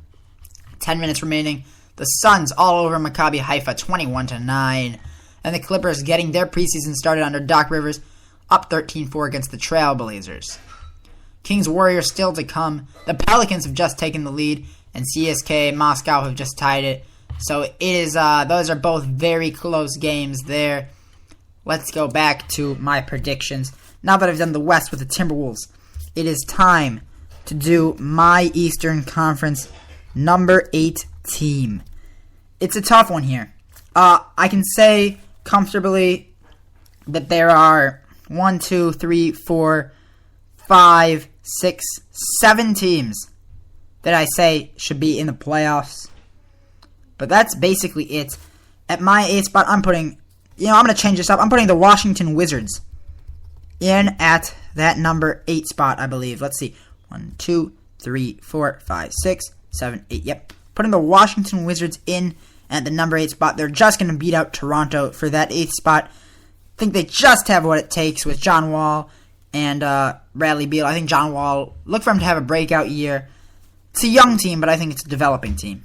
10 minutes remaining. The Suns all over Maccabi Haifa, 21-9. And the Clippers getting their preseason started under Doc Rivers, up 13-4 against the Trailblazers. Kings Warriors still to come. The Pelicans have just taken the lead, and CSKA Moscow have just tied it. So it is. Those are both very close games there. Let's go back to my predictions. Now that I've done the West with the Timberwolves, it is time to do my Eastern Conference number 8 team. It's a tough one here. I can say comfortably that there are 1, 2, 3, 4, 5, 6, 7 teams that I say should be in the playoffs. But that's basically it. At my 8th spot, I'm going to change this up. I'm putting the Washington Wizards in at that number 8 spot, I believe. Let's see. 1, 2, 3, 4, 5, 6, 7, 8. Yep. Putting the Washington Wizards in at the number 8 spot. They're just going to beat out Toronto for that 8th spot. I think they just have what it takes with John Wall and Bradley Beal. I think John Wall, look for him to have a breakout year. It's a young team, but I think it's a developing team.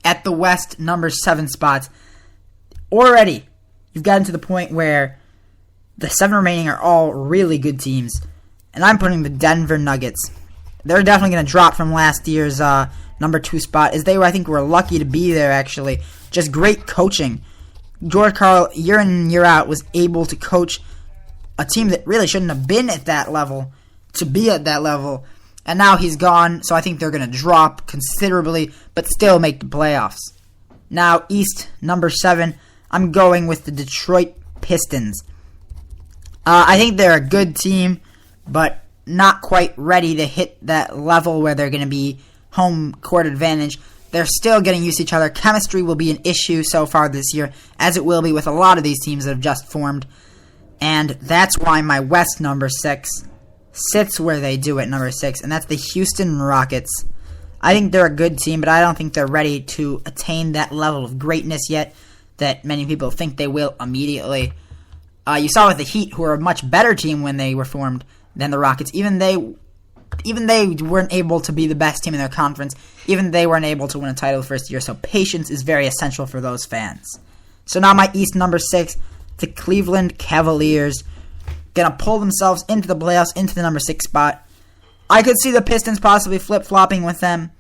At the West, number 7 spots, already you've gotten to the point where the 7 remaining are all really good teams. And I'm putting the Denver Nuggets. They're definitely going to drop from last year's number 2 spot, as they were, I think, were lucky to be there, actually. Just great coaching. George Karl, year in and year out, was able to coach a team that really shouldn't have been at that level to be at that level. And now he's gone, so I think they're going to drop considerably, but still make the playoffs. Now, East, number 7, I'm going with the Detroit Pistons. I think they're a good team, but not quite ready to hit that level where they're going to be home court advantage. They're still getting used to each other. Chemistry will be an issue so far this year, as it will be with a lot of these teams that have just formed. And that's why my West number 6 sits where they do at number 6, and that's the Houston Rockets. I think they're a good team, but I don't think they're ready to attain that level of greatness yet that many people think they will immediately. You saw with the Heat, who are a much better team when they were formed than the Rockets. Even they weren't able to be the best team in their conference. Even they weren't able to win a title the first year, so patience is very essential for those fans. So now my East number 6, the Cleveland Cavaliers, gonna pull themselves into the playoffs, into the number 6 spot. I could see the Pistons possibly flip-flopping with them,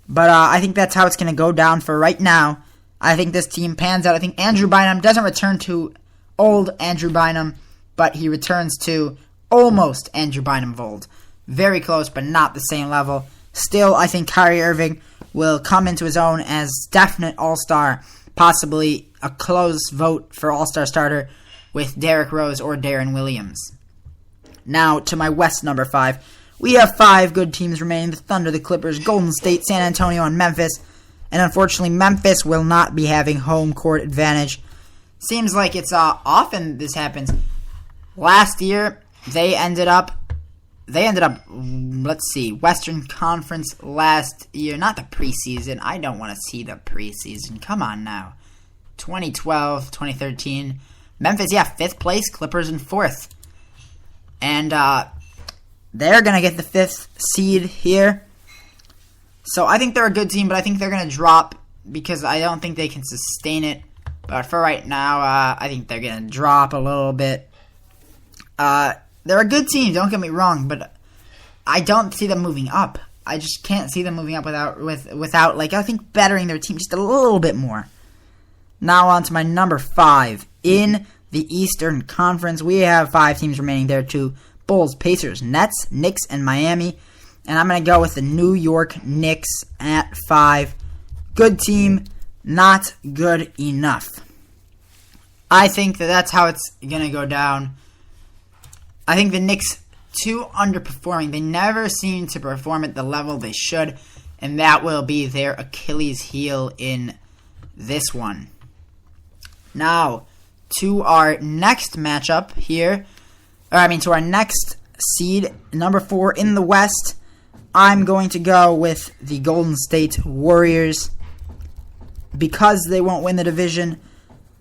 but I think that's how it's gonna go down for right now. I think this team pans out. I think Andrew Bynum doesn't return to old Andrew Bynum, but he returns to almost Andrew Bynum of old. Very close, but not the same level. Still, I think Kyrie Irving will come into his own as definite all-star, possibly a close vote for all-star starter with Derrick Rose or Darren Williams. Now, to my West number 5. We have 5 good teams remaining: the Thunder, the Clippers, Golden State, San Antonio, and Memphis. And unfortunately, Memphis will not be having home court advantage. Seems like it's often this happens. Last year, they ended up, let's see, Western Conference last year. Not the preseason. I don't want to see the preseason. Come on now. 2012, 2013. Memphis, 5th place. Clippers in 4th. And they're going to get the 5th seed here. So I think they're a good team, but I think they're going to drop because I don't think they can sustain it. But for right now, I think they're going to drop a little bit. They're a good team, don't get me wrong, but I don't see them moving up. I just can't see them moving up without like, I think bettering their team just a little bit more. Now on to my number 5. In the Eastern Conference, we have 5 teams remaining there too: Bulls, Pacers, Nets, Knicks, and Miami. And I'm going to go with the New York Knicks at 5. Good team, not good enough. I think that's how it's going to go down. I think the Knicks, too underperforming. They never seem to perform at the level they should, and that will be their Achilles heel in this one. Now, to our next matchup here, to our next seed, number 4 in the West, I'm going to go with the Golden State Warriors. Because they won't win the division,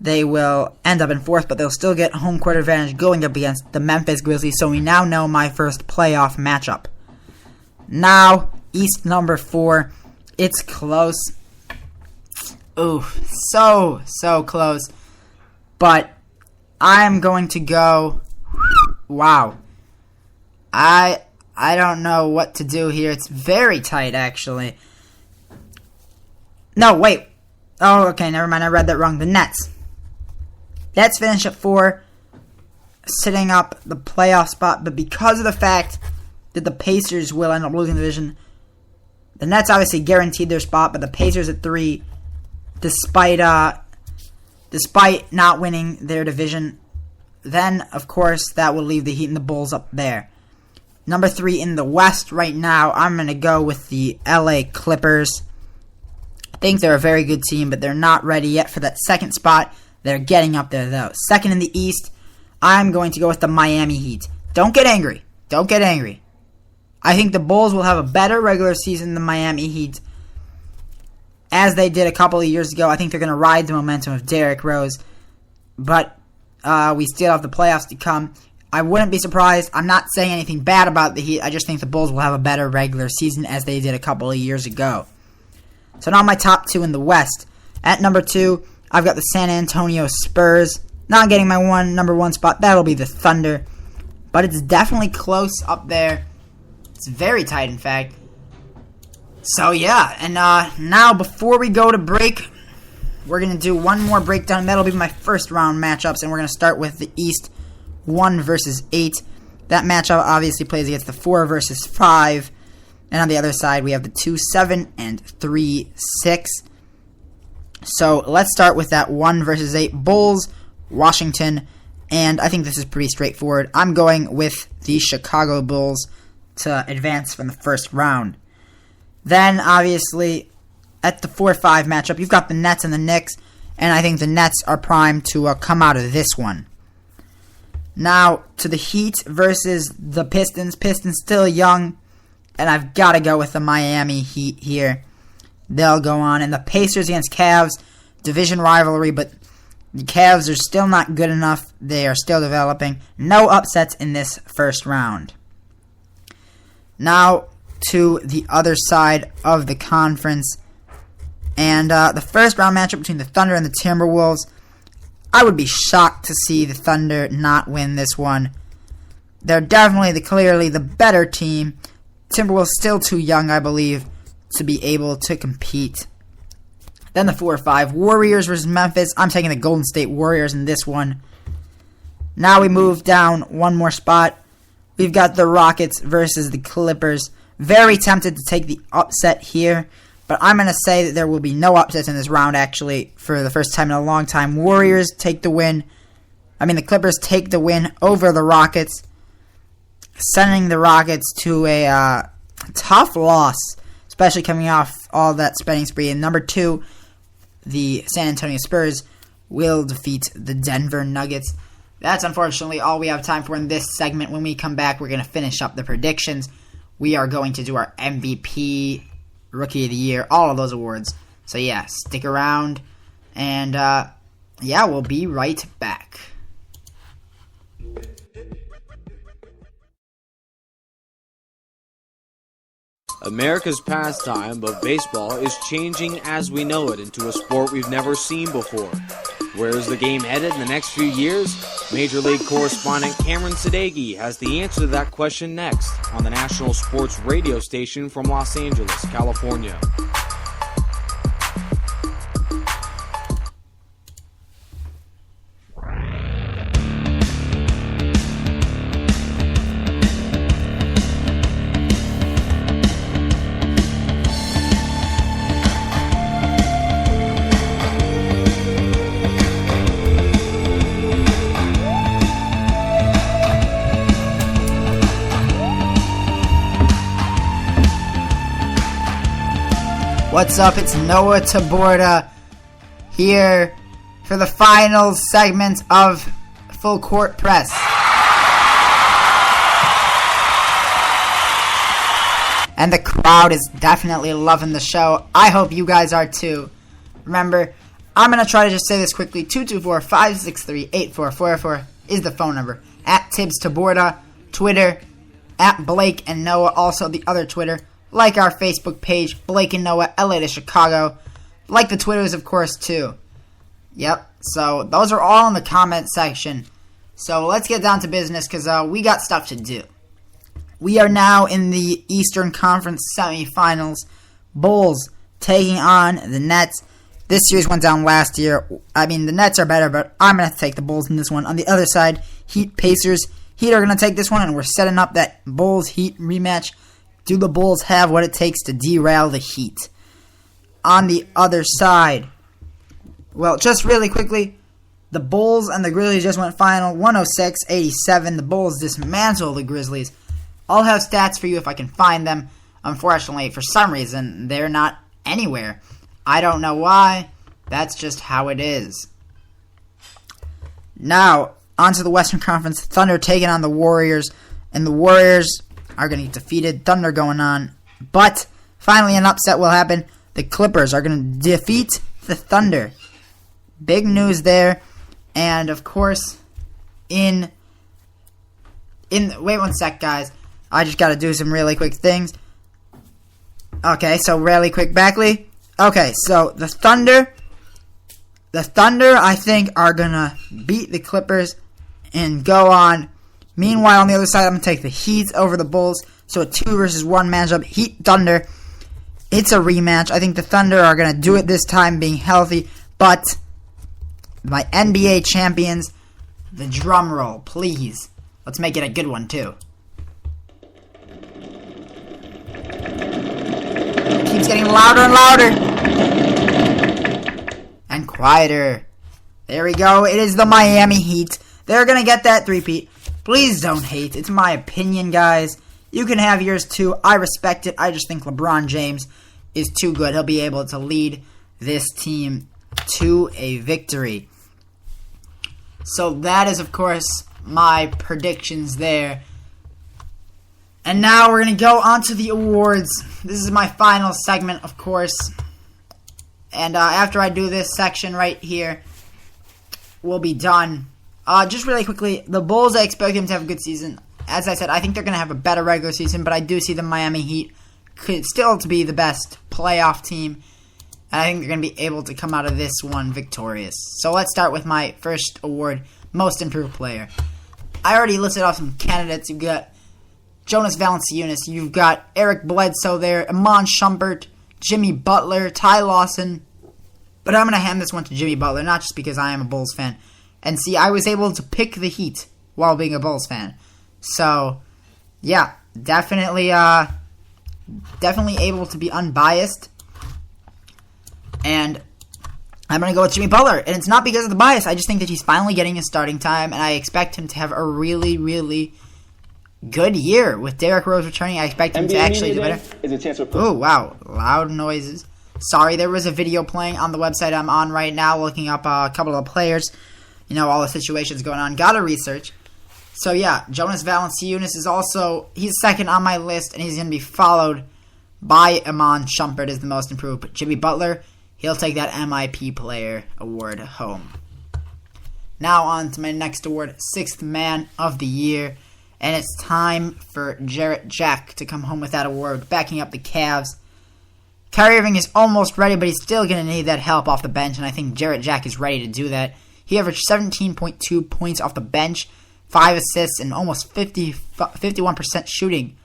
they will end up in 4th, but they'll still get home court advantage going up against the Memphis Grizzlies, so we now know my first playoff matchup. Now, East number 4. It's close. Ooh, so close. But I'm going to go... Wow. I don't know what to do here. It's very tight, actually. No, wait. Oh, okay, never mind. I read that wrong. The Nets. Nets finish at 4, sitting up the playoff spot. But because of the fact that the Pacers will end up losing the division, the Nets obviously guaranteed their spot, but the Pacers at 3, despite not winning their division, then, of course, that will leave the Heat and the Bulls up there. Number 3 in the West right now, I'm going to go with the LA Clippers. I think they're a very good team, but they're not ready yet for that second spot. They're getting up there, though. Second in the East, I'm going to go with the Miami Heat. Don't get angry. Don't get angry. I think the Bulls will have a better regular season than Miami Heat, as they did a couple of years ago. I think they're going to ride the momentum of Derrick Rose, but we still have the playoffs to come. I wouldn't be surprised. I'm not saying anything bad about the Heat. I just think the Bulls will have a better regular season as they did a couple of years ago. So now my top 2 in the West. At number 2, I've got the San Antonio Spurs. Not getting my number 1 spot. That'll be the Thunder. But it's definitely close up there. It's very tight, in fact. So yeah, and now before we go to break, we're going to do one more breakdown. That'll be my first round matchups, and we're going to start with the East 1 versus 8. That matchup obviously plays against the 4 versus 5. And on the other side, we have the 2, 7, and 3, 6. So let's start with that 1 versus 8 Bulls, Washington, and I think this is pretty straightforward. I'm going with the Chicago Bulls to advance from the first round. Then, obviously, at the 4-5 matchup, you've got the Nets and the Knicks, and I think the Nets are primed to come out of this one. Now, to the Heat versus the Pistons. Pistons still young, and I've got to go with the Miami Heat here. They'll go on. And the Pacers against Cavs, division rivalry, but the Cavs are still not good enough. They are still developing. No upsets in this first round. Now, to the other side of the conference. And the first round matchup between the Thunder and the Timberwolves. I would be shocked to see the Thunder not win this one. They're definitely clearly the better team. Timberwolves still too young, I believe, to be able to compete. Then the 4-5 Warriors versus Memphis. I'm taking the Golden State Warriors in this one. Now we move down one more spot. We've got the Rockets versus the Clippers. Very tempted to take the upset here, but I'm going to say that there will be no upsets in this round, actually, for the first time in a long time. Warriors take the win. The Clippers take the win over the Rockets, sending the Rockets to a tough loss, especially coming off all that spending spree. And number 2, the San Antonio Spurs will defeat the Denver Nuggets. That's unfortunately all we have time for in this segment. When we come back, we're going to finish up the predictions. We are going to do our MVP, Rookie of the Year, all of those awards. So yeah, stick around. And we'll be right back. America's pastime, but baseball is changing as we know it into a sport we've never seen before. Where is the game headed in the next few years? Major League correspondent Cameron Sadeghi has the answer to that question next on the national sports radio station from Los Angeles, California. What's up? It's Noah Taborda here for the final segment of Full Court Press. And the crowd is definitely loving the show. I hope you guys are too. Remember, I'm going to try to just say this quickly. 224-563-8444 is the phone number. At Tibbs Taborda, Twitter, at Blake and Noah, also the other Twitter. Like our Facebook page, Blake and Noah, LA to Chicago. Like the Twitters, of course, too. Yep, so those are all in the comment section. So let's get down to business, because we got stuff to do. We are now in the Eastern Conference semifinals. Bulls taking on the Nets. This series went down last year. The Nets are better, but I'm going to take the Bulls in this one. On the other side, Heat Pacers. Heat are going to take this one, and we're setting up that Bulls-Heat rematch. Do the Bulls have what it takes to derail the Heat? On the other side, well, just really quickly, the Bulls and the Grizzlies just went final, 106-87. The Bulls dismantled the Grizzlies. I'll have stats for you if I can find them. Unfortunately, for some reason, they're not anywhere. I don't know why. That's just how it is. Now, onto the Western Conference. Thunder taking on the Warriors, and the Warriors are going to get defeated. Thunder going on. But finally an upset will happen. The Clippers are going to defeat the Thunder. Big news there. And of course, wait one sec, guys. I just got to do some really quick things. Okay, so really quick, Backley. Okay, so the Thunder, I think, are going to beat the Clippers and go on. Meanwhile, on the other side, I'm going to take the Heat over the Bulls. So a 2 versus 1 matchup. Heat-Thunder. It's a rematch. I think the Thunder are going to do it this time, being healthy. But my NBA champions, the drum roll, please. Let's make it a good one, too. It keeps getting louder and louder. and quieter. There we go. It is the Miami Heat. They're going to get that three-peat. Please don't hate. It's my opinion, guys. You can have yours too. I respect it. I just think LeBron James is too good. He'll be able to lead this team to a victory. So that is, of course, my predictions there. And now we're going to go on to the awards. This is my final segment, of course. And after I do this section right here, we'll be done. Just really quickly, the Bulls, I expect them to have a good season. As I said, I think they're going to have a better regular season, but I do see the Miami Heat could still to be the best playoff team. And I think they're going to be able to come out of this one victorious. So let's start with my first award, Most Improved Player. I already listed off some candidates. You've got Jonas Valanciunas. You've got Eric Bledsoe there, Iman Shumpert, Jimmy Butler, Ty Lawson. But I'm going to hand this one to Jimmy Butler, not just because I am a Bulls fan. And see, I was able to pick the Heat while being a Bulls fan. So, yeah, definitely able to be unbiased. And I'm going to go with Jimmy Butler. And it's not because of the bias. I just think that he's finally getting his starting time. And I expect him to have a really, really good year. With Derrick Rose returning, I expect him to actually do better. Oh, wow. Loud noises. Sorry, there was a video playing on the website I'm on right now, looking up a couple of players. You know, all the situations going on. Gotta research. So, yeah, Jonas Valanciunas is also, he's second on my list, and he's going to be followed by Iman Shumpert as the most improved. But Jimmy Butler, he'll take that MIP Player Award home. Now on to my next award, Sixth Man of the Year. And it's time for Jarrett Jack to come home with that award, backing up the Cavs. Kyrie Irving is almost ready, but he's still going to need that help off the bench, and I think Jarrett Jack is ready to do that. He averaged 17.2 points off the bench, 5 assists, and almost 51% shooting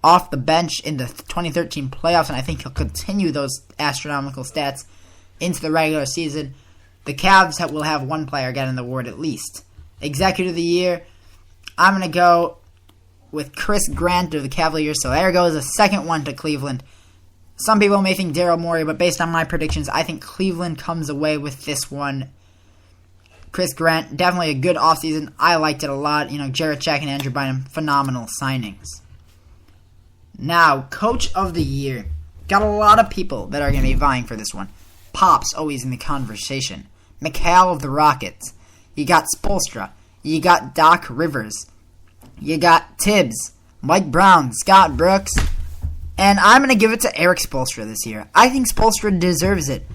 off the bench in the 2013 playoffs, and I think he'll continue those astronomical stats into the regular season. The Cavs will have one player getting the award at least. Executive of the Year, I'm going to go with Chris Grant of the Cavaliers, so there goes a second one to Cleveland. Some people may think Daryl Morey, but based on my predictions, I think Cleveland comes away with this one. Chris Grant, definitely a good offseason. I liked it a lot. You know, Jarrett Jack and Andrew Bynum, phenomenal signings. Now, Coach of the Year. Got a lot of people that are going to be vying for this one. Pop's always in the conversation. McHale of the Rockets. You got Spoelstra. You got Doc Rivers. You got Tibbs, Mike Brown, Scott Brooks. And I'm going to give it to Eric Spoelstra this year. I think Spoelstra deserves it.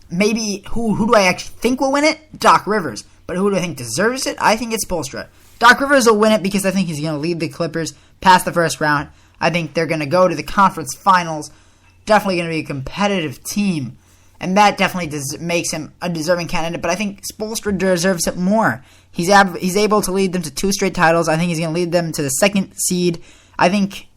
Maybe, who do I actually think will win it? Doc Rivers. But who do I think deserves it? I think it's Spoelstra. Doc Rivers will win it because I think he's going to lead the Clippers past the first round. I think they're going to go to the conference finals. Definitely going to be a competitive team. And that definitely makes him a deserving candidate. But I think Spoelstra deserves it more. He's able to lead them to 2 straight titles. I think he's going to lead them to the second seed. I think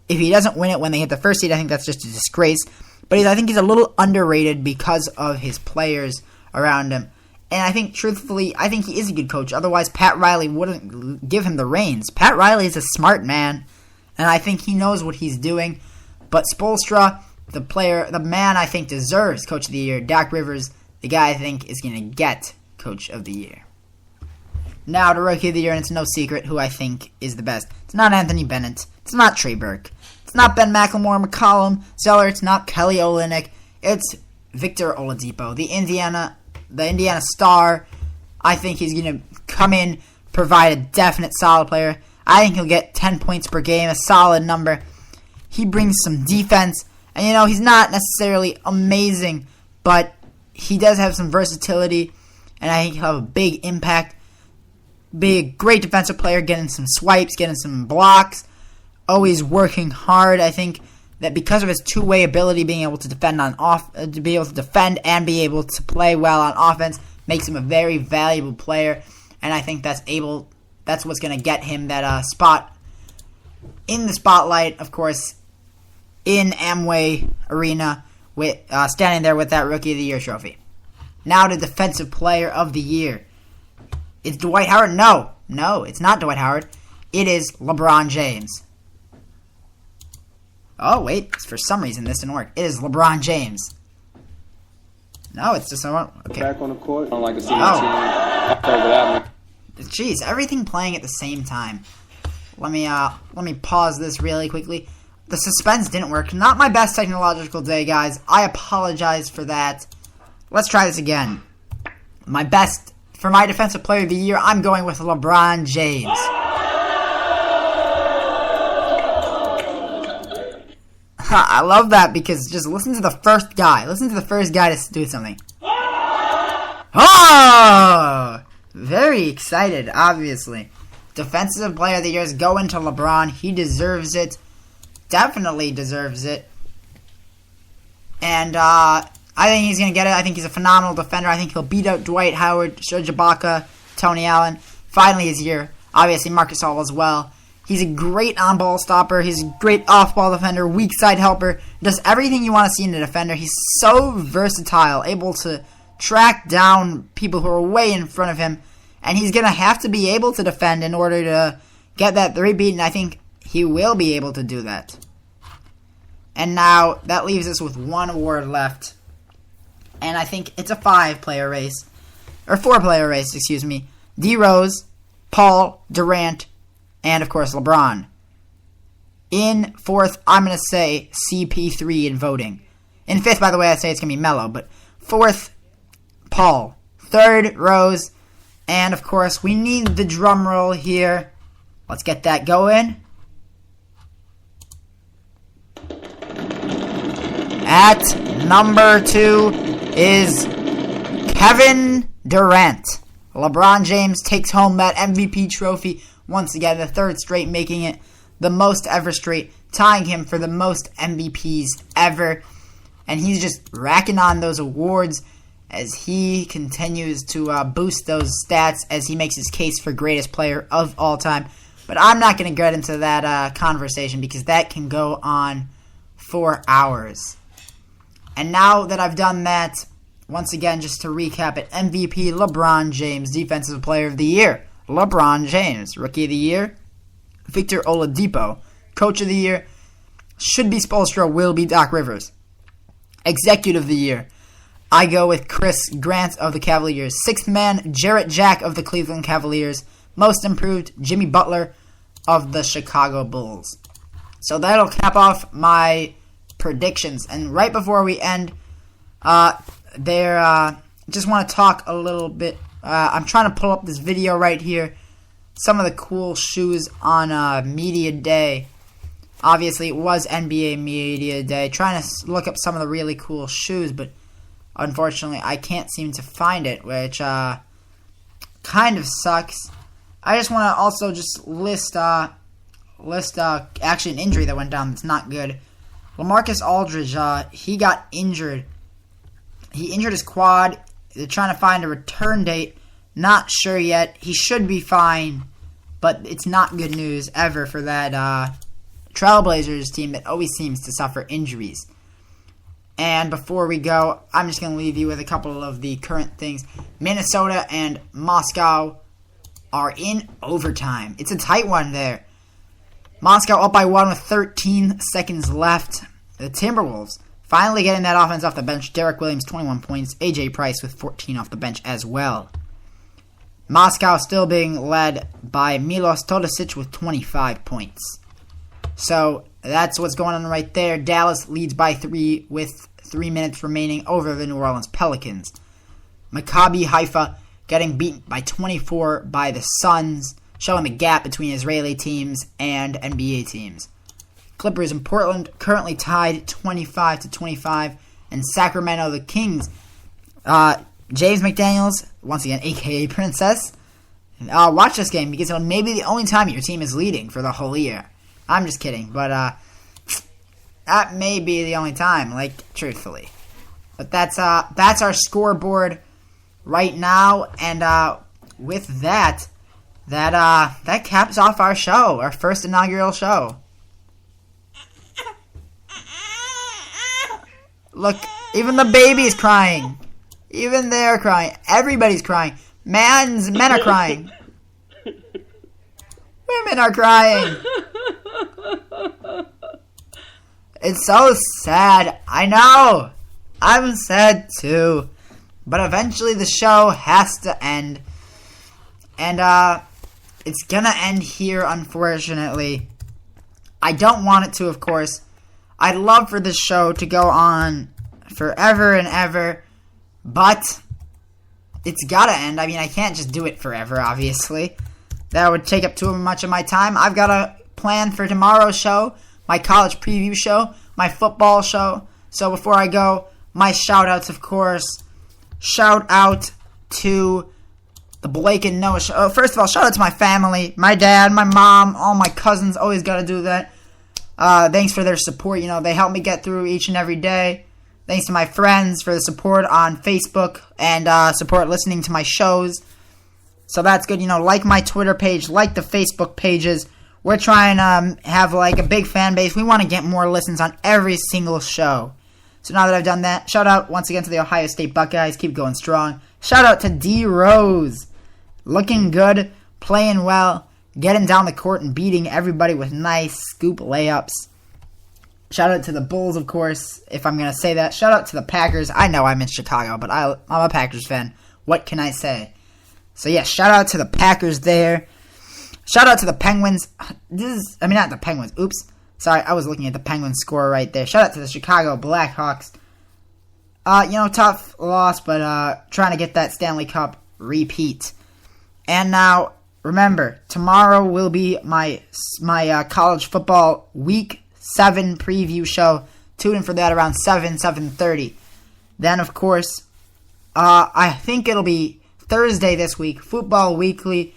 if he doesn't win it when they hit the first seed, I think that's just a disgrace. But I think he's a little underrated because of his players around him. And I think, truthfully, I think he is a good coach. Otherwise, Pat Riley wouldn't give him the reins. Pat Riley is a smart man, and I think he knows what he's doing. But Spoelstra, the man I think deserves Coach of the Year. Doc Rivers, the guy I think is going to get Coach of the Year. Now to Rookie of the Year, and it's no secret who I think is the best. It's not Anthony Bennett. It's not Trey Burke. It's not Ben McLemore, McCollum, Zeller. It's not Kelly Olynyk. It's Victor Oladipo, the Indiana star. I think he's going to come in, provide a definite solid player. I think he'll get 10 points per game, a solid number. He brings some defense. And, he's not necessarily amazing, but he does have some versatility. And I think he'll have a big impact. Be a great defensive player, getting some swipes, getting some blocks. Always working hard. I think that because of his two-way ability, being able to defend to be able to defend and be able to play well on offense, makes him a very valuable player. And I think that's what's going to get him that spot in the spotlight, of course, in Amway Arena, with standing there with that Rookie of the Year trophy. Now to Defensive Player of the Year. It's Dwight Howard? No, it's not Dwight Howard. It is LeBron James. Oh, wait. For some reason, this didn't work. It is LeBron James. No, it's just okay. Back on the court. I don't like to see Oh. my team over that. Jeez, everything playing at the same time. Let me pause this really quickly. The suspense didn't work. Not my best technological day, guys. I apologize for that. Let's try this again. My best for my defensive player of the year, I'm going with LeBron James. I love that because just listen to the first guy. Listen to the first guy to do something. Oh! Very excited, obviously. Defensive player of the year is going to LeBron. He deserves it. Definitely deserves it. And I think he's going to get it. I think he's a phenomenal defender. I think he'll beat out Dwight Howard, Serge Ibaka, Tony Allen. Finally his year. Obviously Marcus All as well. He's a great on-ball stopper. He's a great off-ball defender, weak side helper. Does everything you want to see in a defender. He's so versatile, able to track down people who are way in front of him. And he's going to have to be able to defend in order to get that 3-beat, and I think he will be able to do that. And now, that leaves us with one award left. And I think it's a 4-player race, excuse me. D. Rose, Paul, Durant, and of course LeBron. In 4th, I'm going to say CP3 in voting. In 5th, by the way, I say it's going to be Melo, but 4th, Paul. 3rd, Rose. And of course, we need the drum roll here. Let's get that going. At number 2 is Kevin Durant. LeBron James takes home that MVP trophy once again, the 3rd straight, making it the most ever straight, tying him for the most MVPs ever. And he's just racking on those awards as he continues to boost those stats as he makes his case for greatest player of all time. But I'm not going to get into that conversation because that can go on for hours. And now that I've done that, once again, just to recap it, MVP LeBron James, Defensive Player of the Year, LeBron James, Rookie of the Year, Victor Oladipo, Coach of the Year, should be Spoelstra, will be Doc Rivers. Executive of the Year, I go with Chris Grant of the Cavaliers. 6th man, Jarrett Jack of the Cleveland Cavaliers. Most improved, Jimmy Butler of the Chicago Bulls. So that'll cap off my predictions. And right before we end, just want to talk a little bit. I'm trying to pull up this video right here. Some of the cool shoes on Media Day. Obviously, it was NBA Media Day. Trying to look up some of the really cool shoes, but unfortunately, I can't seem to find it, which kind of sucks. I just want to also just list actually an injury that went down that's not good. LaMarcus Aldridge, he got injured. He injured his quad. They're trying to find a return date. Not sure yet. He should be fine, but it's not good news ever for that Trailblazers team that always seems to suffer injuries. And before we go, I'm just going to leave you with a couple of the current things. Minnesota and Moscow are in overtime. It's a tight one there. Moscow up by 1 with 13 seconds left. The Timberwolves finally getting that offense off the bench. Derek Williams, 21 points. AJ Price with 14 off the bench as well. Moscow still being led by Milos Todosic with 25 points. So that's what's going on right there. Dallas leads by 3 with 3 minutes remaining over the New Orleans Pelicans. Maccabi Haifa getting beaten by 24 by the Suns, showing the gap between Israeli teams and NBA teams. Clippers in Portland currently tied 25-25, and Sacramento the Kings. James McDaniels, once again, a.k.a. Princess, watch this game because it may be the only time your team is leading for the whole year. I'm just kidding, but that may be the only time, truthfully. But that's our scoreboard right now, and with that caps off our show, our first inaugural show. Look, even the baby's crying. Even they're crying. Everybody's crying. Men are crying. Women are crying. It's so sad. I know. I'm sad too. But eventually the show has to end. And it's gonna end here, unfortunately. I don't want it to, of course. I'd love for this show to go on forever and ever, but it's gotta end. I mean, I can't just do it forever, obviously. That would take up too much of my time. I've got a plan for tomorrow's show, my college preview show, my football show. So before I go, my shout-outs, of course. Shout out to the Blake and Noah show. Oh, first of all, shout out to my family, my dad, my mom, all my cousins. Always got to do that. Thanks for their support. You know, they help me get through each and every day. Thanks to my friends for the support on Facebook and support listening to my shows. So that's good. You know, like my Twitter page, like the Facebook pages. We're trying to have like a big fan base. We want to get more listens on every single show. So now that I've done that, shout out once again to the Ohio State Buckeyes. Keep going strong. Shout out to D Rose. Looking good, playing well, getting down the court and beating everybody with nice scoop layups. Shout out to the Bulls, of course, if I'm going to say that. Shout out to the Packers. I know I'm in Chicago, but I'm a Packers fan. What can I say? So yeah, shout out to the Packers there. Shout out to the Penguins. Not the Penguins. Oops. Sorry, I was looking at the Penguins score right there. Shout out to the Chicago Blackhawks. Tough loss, but trying to get that Stanley Cup repeat. And now, remember, tomorrow will be my college football Week 7 preview show. Tune in for that around 7:30. Then, of course, I think it'll be Thursday this week, Football Weekly.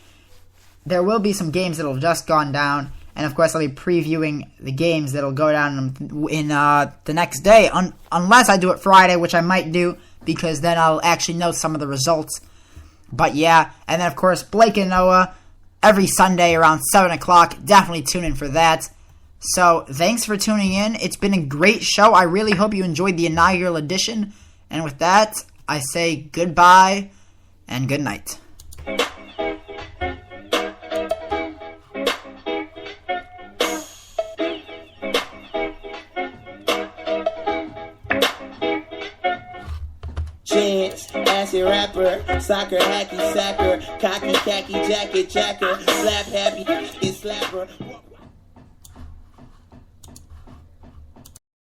There will be some games that will just gone down. And, of course, I'll be previewing the games that will go down in the next day. Unless I do it Friday, which I might do, because then I'll actually know some of the results. But, yeah. And then, of course, Blake and Noah, every Sunday around 7 o'clock. Definitely tune in for that. So, thanks for tuning in. It's been a great show. I really hope you enjoyed the inaugural edition. And with that, I say goodbye and good night. Chance, acid rapper, soccer, hacky, sacker, cocky, khaki, jacket, jacker, slap happy, slapper.